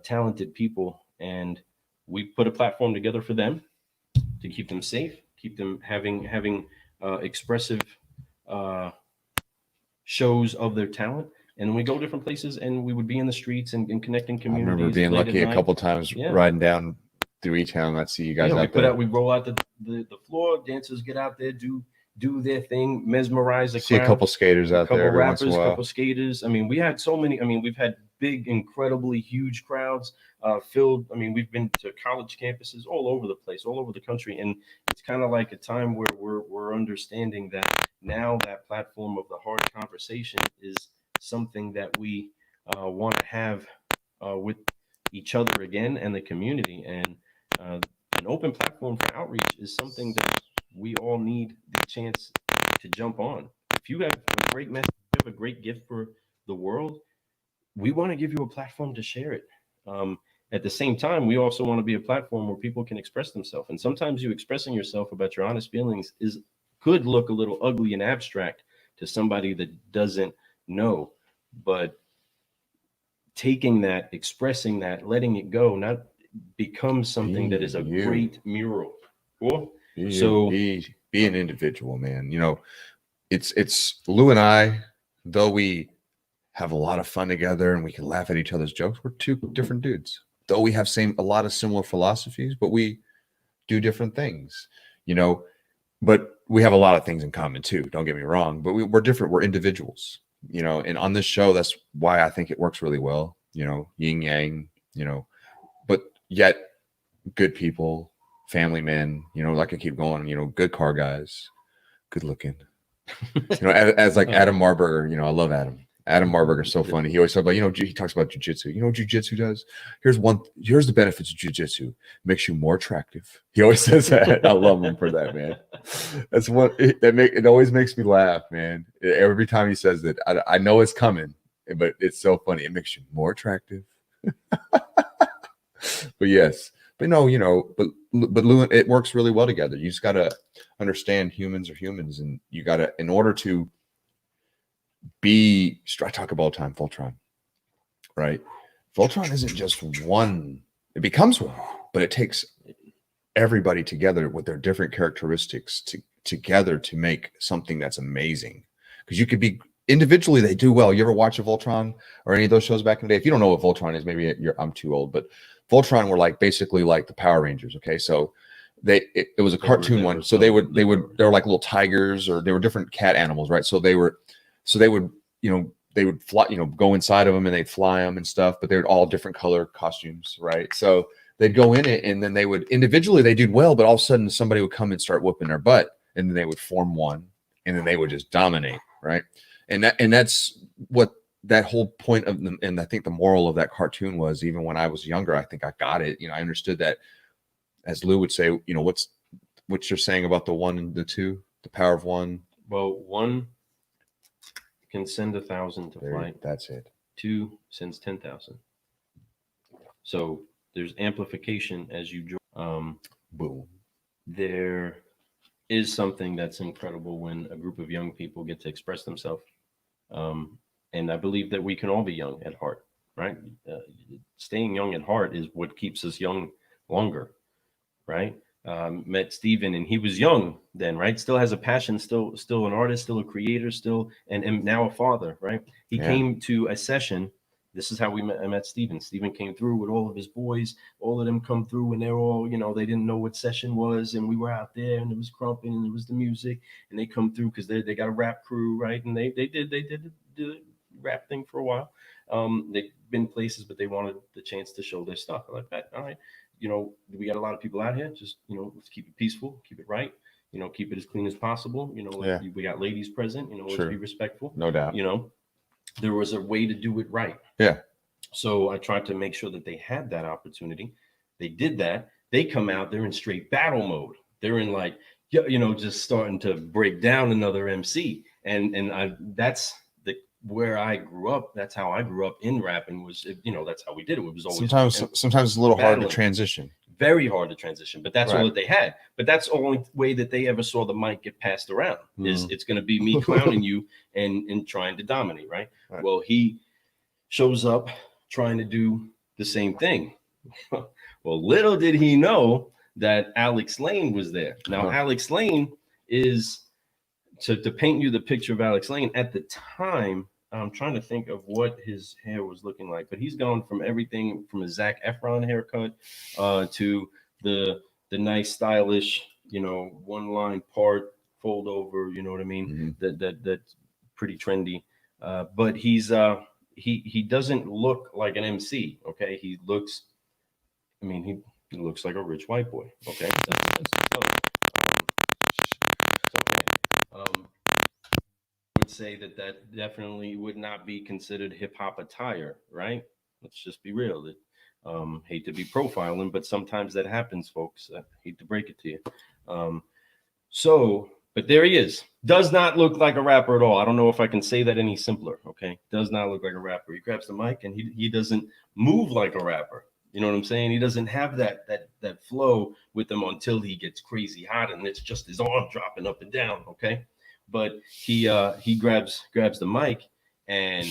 talented people. And we put a platform together for them to keep them safe, keep them having expressive shows of their talent. And we go different places, and we would be in the streets and connecting I communities. remember being late lucky at a night. couple times Yeah. riding down through E-Town. I'd see you guys Yeah, out there. we roll out the floor, dancers get out there, do their thing, mesmerize the See crowd. a couple skaters out there every once in a while. Couple skaters. I mean, we had so many. I mean, we've had big, incredibly huge crowds filled. I mean, we've been to college campuses all over the place, all over the country, and it's kind of like a time where we're understanding that now that platform of the hard conversation is something that we want to have with each other again, and the community. And an open platform for outreach is something that we all need the chance to jump on. If you have a great message, you have a great gift for the world, we want to give you a platform to share it. At the same time, we also want to be a platform where people can express themselves. And sometimes you expressing yourself about your honest feelings could look a little ugly and abstract to somebody that doesn't know. But taking that, expressing that, letting it go, not becomes something that is a great mural. Cool. Be an individual, man. You know, it's Lou and I, though we have a lot of fun together and we can laugh at each other's jokes, we're two different dudes. Though we have a lot of similar philosophies, but we do different things, you know. But we have a lot of things in common too. Don't get me wrong, but we're different. We're individuals, you know. And on this show, that's why I think it works really well. You know, yin yang, you know, but yet good people, family men. You know, like I keep going. You know, good car guys, good looking. You know, as like Adam Marburger. You know, I love Adam. Adam Marburger is so funny. He always talks about, you know, he talks about jujitsu. You know what jujitsu does? Here's the benefits of jujitsu. Makes you more attractive. He always says that. I love him for that, man. That's what it always makes me laugh, man. Every time he says that, I know it's coming, but it's so funny. It makes you more attractive. But yes, but no, you know, but Lou, it works really well together. You just got to understand humans are humans, and you got to, in order to I talk about all the time, Voltron, right? Voltron isn't just one, it becomes one, but it takes everybody together with their different characteristics together to make something that's amazing. Because you could be individually, they do well. You ever watch a Voltron or any of those shows back in the day? If you don't know what Voltron is, maybe I'm too old, but Voltron were like basically like the Power Rangers. Okay, so it was a cartoon one, so they were like little tigers, or they were different cat animals, right? So they would, you know, they would fly, you know, go inside of them and they'd fly them and stuff, but they're all different color costumes, right? So they'd go in it, and then they would individually, they did well, but all of a sudden somebody would come and start whooping their butt, and then they would form one, and then they would just dominate, right? And that's what that whole point of them, and I think the moral of that cartoon was, even when I was younger, I think I got it. You know, I understood that, as Lou would say, you know, what's you're saying about the one and the two, the power of one. Well, one can send 1,000 to flight. That's it. Two sends 10,000. So there's amplification as you join. Boom. There is something that's incredible when a group of young people get to express themselves. And I believe that we can all be young at heart, right? Staying young at heart is what keeps us young longer. right? Met Steven, and he was young then, right? Still has a passion, still an artist, still a creator, still and now a father, right? He Yeah. came to a session. This is how we met. I met Steven. Steven came through with all of his boys. All of them come through, and they're all, they didn't know what session was, and we were out there, and it was crumping, and it was the music, and they come through because they got a rap crew, right? And they did the rap thing for a while. They've been places, but they wanted the chance to show their stuff. I like that. All right, we got a lot of people out here. Just, let's keep it peaceful, keep it right. Keep it as clean as possible. Yeah. We got ladies present. Let's Sure. be respectful. No doubt. There was a way to do it right. Yeah. So I tried to make sure that they had that opportunity. They did that. They come out, they're in straight battle mode. They're in like, just starting to break down another MC. And that's where I grew up. That's how I grew up in rapping was, that's how we did it. It was always sometimes it's a little hard to battling. Transition. Very hard to transition, but that's Right. all that they had. But that's the only way that they ever saw the mic get passed around is it's going to be me clowning you and trying to dominate, right? Well, he shows up trying to do the same thing. Well, little did he know that Alex Lane was there. Now, Alex Lane is, to paint you the picture of Alex Lane, at the time, I'm trying to think of what his hair was looking like, but he's gone from everything from a Zac Efron haircut to the nice, stylish, one line part, fold over, you know what I mean? That's pretty trendy. But he doesn't look like an MC. Okay, he looks like a rich white boy. Okay, would say that definitely would not be considered hip hop attire, right? Let's just be real. Hate to be profiling, but sometimes that happens, folks. I hate to break it to you. But there he is. Does not look like a rapper at all. I don't know if I can say that any simpler. Okay, does not look like a rapper. He grabs the mic and he doesn't move like a rapper. You know what I'm saying? He doesn't have that flow with him until he gets crazy hot, and it's just his arm dropping up and down. Okay, but he grabs the mic and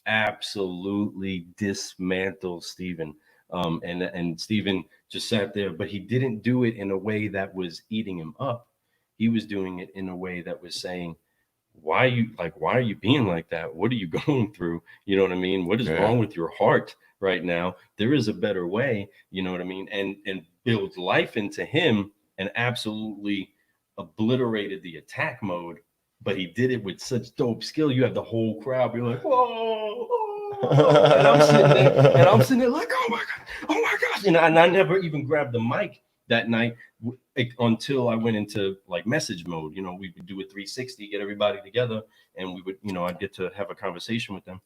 absolutely dismantles Steven. And Steven just sat there, but he didn't do it in a way that was eating him up. He was doing it in a way that was saying, why are you being like that? What are you going through? You know what I mean? What is wrong with your heart right now? There is a better way, you know what I mean? And build life into him and absolutely obliterated the attack mode. But he did it with such dope skill. You have the whole crowd be like, whoa. And I'm sitting there like, oh my gosh. And I never even grabbed the mic that night until I went into like message mode. We would do a 360, get everybody together, and we would, I'd get to have a conversation with them.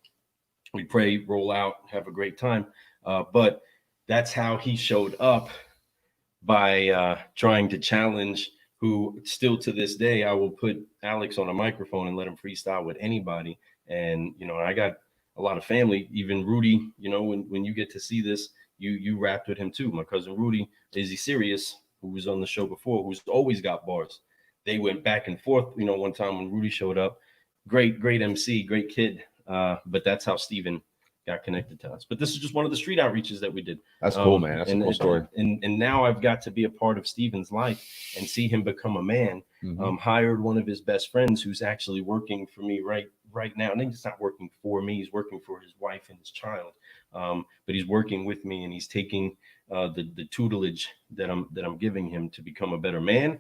We'd pray, roll out, have a great time. But that's how he showed up, by trying to challenge who still to this day, I will put Alex on a microphone and let him freestyle with anybody. And, I got a lot of family, even Rudy, when you get to see this, you rapped with him too. My cousin Rudy, Izzy Sirius, who was on the show before, who's always got bars. They went back and forth, one time when Rudy showed up. Great MC, great kid. But that's how Steven got connected to us. But this is just one of the street outreaches that we did. That's cool, man. That's a cool story. And now I've got to be a part of Steven's life and see him become a man. Hired one of his best friends who's actually working for me right now. And he's not working for me. He's working for his wife and his child. But he's working with me, and he's taking the tutelage that I'm giving him to become a better man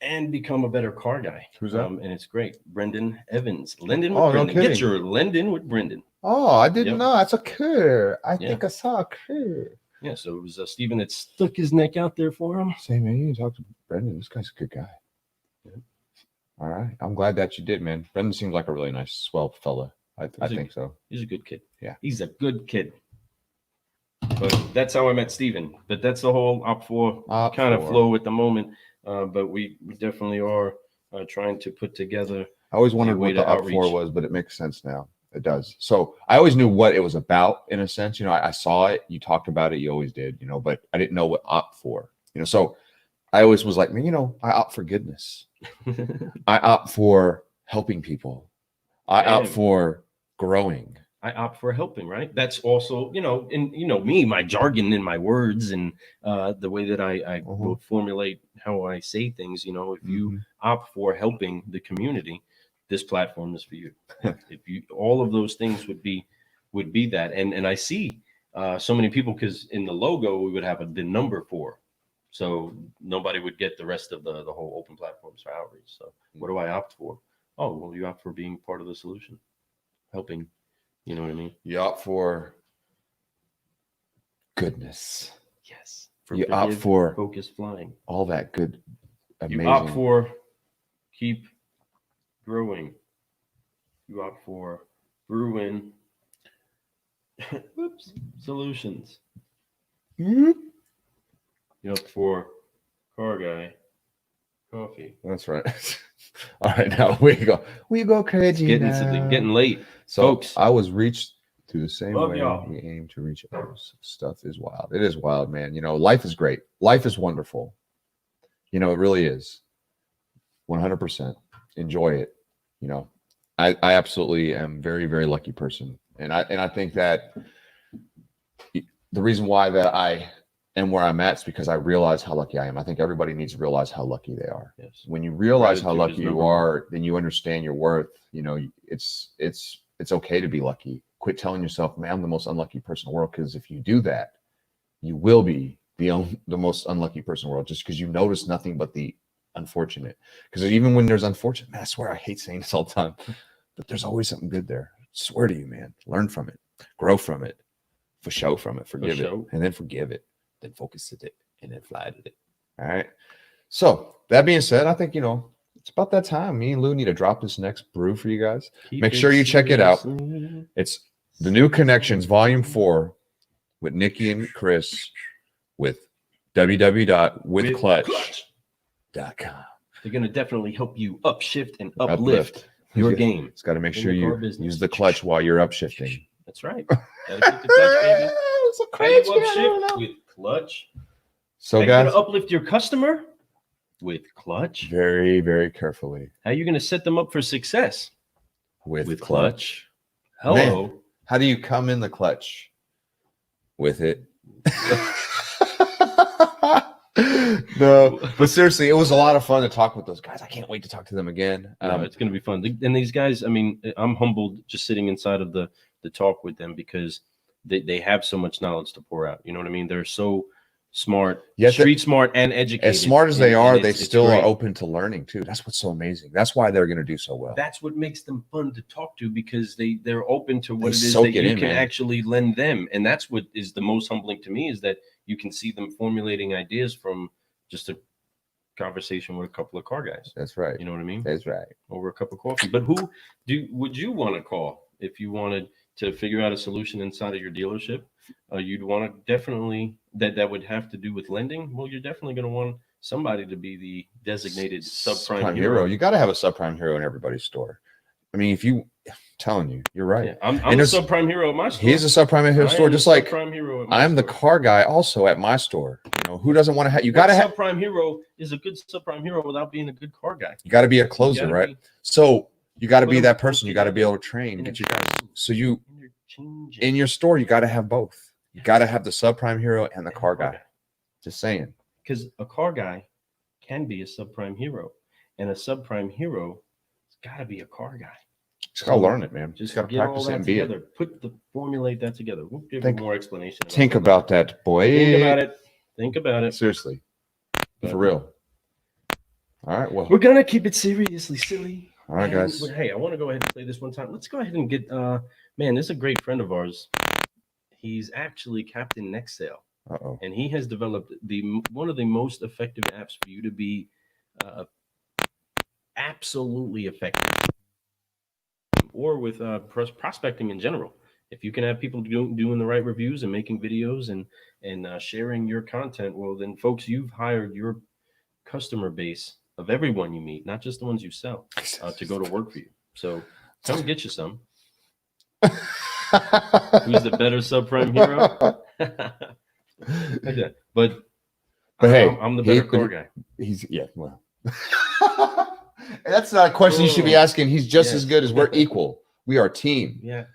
and become a better car guy. Who's that? And it's great. Brendan Evans. Linden with Brendan. No Get your Linden with Brendan. Oh, I didn't know. That's a kid. I think I saw a kid. Yeah, so it was Steven that stuck his neck out there for him. Say, man, you talk to Brendan. This guy's a good guy. Yeah. All right. I'm glad that you did, man. Brendan seems like a really nice, swell fella. I think so. He's a good kid. Yeah. He's a good kid. But that's how I met Steven. But that's the whole Op4 kind of flow at the moment. But we definitely are trying to put together. I always wondered what the Op4 was, but it makes sense now. It does. So I always knew what it was about in a sense. I saw it. You talked about it. You always did, but I didn't know what Op4, so I always was like, man, I opt for goodness. I opt for helping people. I opt for growing. I opt for helping, right? That's also, and me, my jargon in my words and the way that I will formulate how I say things. If you opt for helping the community, this platform is for you. If you, all of those things would be that. And I see so many people, because in the logo we would have the number 4, so nobody would get the rest of the whole open platforms for outreach. So what do I opt for? Oh, well, you opt for being part of the solution, helping. You know what I mean? You opt for goodness. Yes. You opt for focus flying. All that good, amazing. You opt for keep growing. You opt for brewing. Whoops. Solutions. You opt for car guy. Coffee. That's right. All right, now we go. We go crazy. Getting late. So folks, I was reached through the same way y'all. we aim to reach others. Stuff is wild. It is wild, man. Life is great. Life is wonderful. It really is. 100%. Enjoy it. I absolutely am very, very lucky person. And I think that the reason why that I am where I'm at is because I realize how lucky I am. I think everybody needs to realize how lucky they are. Yes. When you realize Gratitude how lucky you are, then you understand your worth. It's okay to be lucky. Quit telling yourself, man, I'm the most unlucky person in the world. Because if you do that, you will be the most unlucky person in the world, just because you notice nothing but the unfortunate. Because even when there's unfortunate, man, I swear I hate saying this all the time, but there's always something good there. I swear to you, man. Learn from it, grow from it, show from it, forgive it, and then forgive it, then focus it, and then fly to it. All right. So that being said, I think it's about that time. Me and Lou need to drop this next brew for you guys. Make sure you check it out. It's The New Connections, Volume 4, with Nikki and Chris, with www.withclutch.com. They're going to definitely help you upshift and uplift your game. It's got to make sure you use the clutch while you're upshifting. That's right. Gotta keep the clutch, baby. How you upshift with clutch? So, how guys, you gonna uplift your customer with clutch? Very, very carefully. How are you gonna set them up for success with clutch? Hello. Man, how do you come in the clutch with it? No, but seriously, it was a lot of fun to talk with those guys. I can't wait to talk to them again. It's going to be fun. And these guys, I mean, I'm humbled just sitting inside of the talk with them, because they have so much knowledge to pour out. You know what I mean? They're so smart, street smart and educated. As smart as they are, they still are open to learning too. That's what's so amazing. That's why they're going to do so well. That's what makes them fun to talk to, because they're open to what it is that you can actually lend them. And that's what is the most humbling to me, is that you can see them formulating ideas from just a conversation with a couple of car guys. That's right. You know what I mean? That's right. Over a cup of coffee. But who would you want to call if you wanted to figure out a solution inside of your dealership? You'd want to definitely that would have to do with lending. Well, you're definitely going to want somebody to be the designated subprime hero. You got to have a subprime hero in everybody's store. I mean, I'm telling you, you're right. Yeah, I'm a subprime hero at my store. He's a subprime hero store, just like I'm the car guy also at my store. Who doesn't want to have? You got to have. Subprime hero is a good subprime hero without being a good car guy. You got to be a closer, right? So you got to be that person. You got to be able to train, get you guys. So in your store, you got to have both. You got to have the subprime hero and the car guy. Just saying. Because a car guy can be a subprime hero, and a subprime hero has got to be a car guy. Just gotta learn it, man. Just gotta practice it and be it. Formulate that together. We'll give you more explanation. Think about that, boy. Think about it. Seriously, for real. All right. Well, we're gonna keep it seriously silly. All right, guys. Hey, I want to go ahead and play this one time. Let's go ahead and get. Man, this is a great friend of ours. He's actually Captain Next Sale. And he has developed one of the most effective apps for you to be absolutely effective, or with prospecting in general. If you can have people doing the right reviews and making videos and sharing your content, well, then, folks, you've hired your customer base of everyone you meet, not just the ones you sell, to go to work for you. So come get you some. Who's the better subprime hero? But hey, I'm the better car guy. Well. That's not a question you should be asking. He's just as good as we're equal. We are a team. Yeah.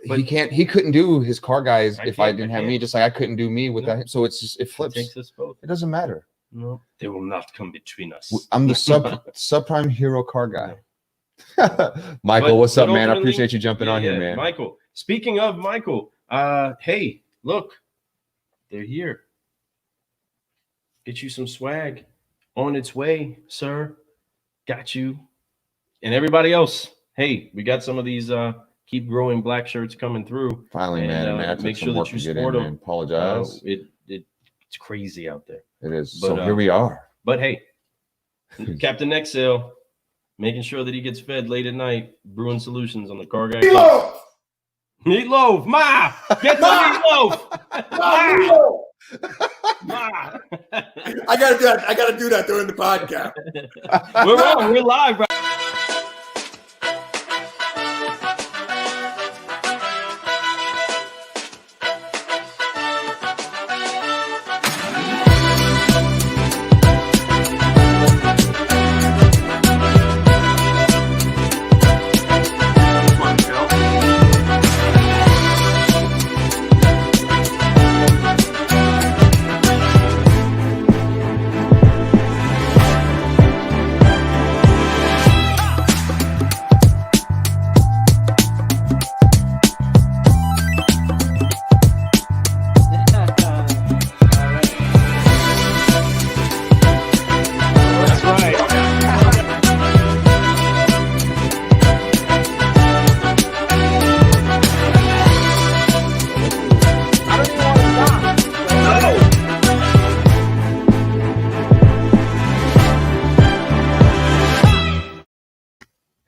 He couldn't do his car guys if I didn't have can't. me, just like I couldn't do me with that. So it's just it flips. It takes us both. It doesn't matter. No, they will not come between us. I'm the subprime hero car guy. Michael, what's up, man? I appreciate you jumping on here, man. Michael. Speaking of Michael, hey, look, they're here. Get you some swag on its way, sir. Got you. And everybody else, hey, we got some of these keep growing black shirts coming through. Finally, man. I make sure that you support them. Apologize. It's crazy out there. It is. But, so here we are. But hey, Captain Next Sale, making sure that he gets fed late at night. Brewing Solutions on the Car Guy. Meatloaf! Meatloaf! Ma! Get the meatloaf! Ma! I gotta do that. I gotta do that during the podcast. We're on. We're live, bro.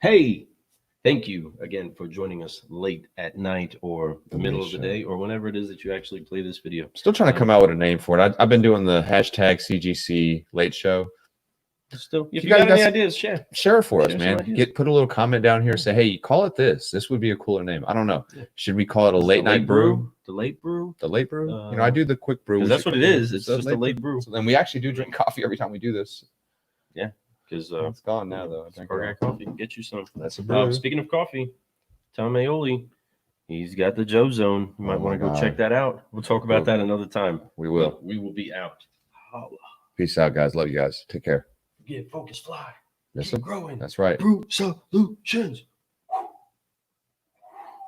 Hey, thank you again for joining us late at night or the middle of the day or whenever it is that you actually play this video. Still trying to come out with a name for it. I've been doing the hashtag CGC late show. Still, if you got any ideas, share it for us, man. Put a little comment down here. Say, hey, call it this. This would be a cooler name. I don't know. Yeah. Should we call it a late night brew? The late brew. The late brew. I do the quick brew. That's what it is. It's just a late brew. So then we actually do drink coffee every time we do this. Yeah. Because it's gone now, though. Car Guy Coffee. Get you some. That's a brew. Speaking of coffee, Tom Aioli, he's got the Joe Zone. You might want to go check that out. We'll talk about that another time. We will. We will be out. Holla. Peace out, guys. Love you guys. Take care. Get focus, fly. Yes, Keep growing. That's right. Brew Solutions.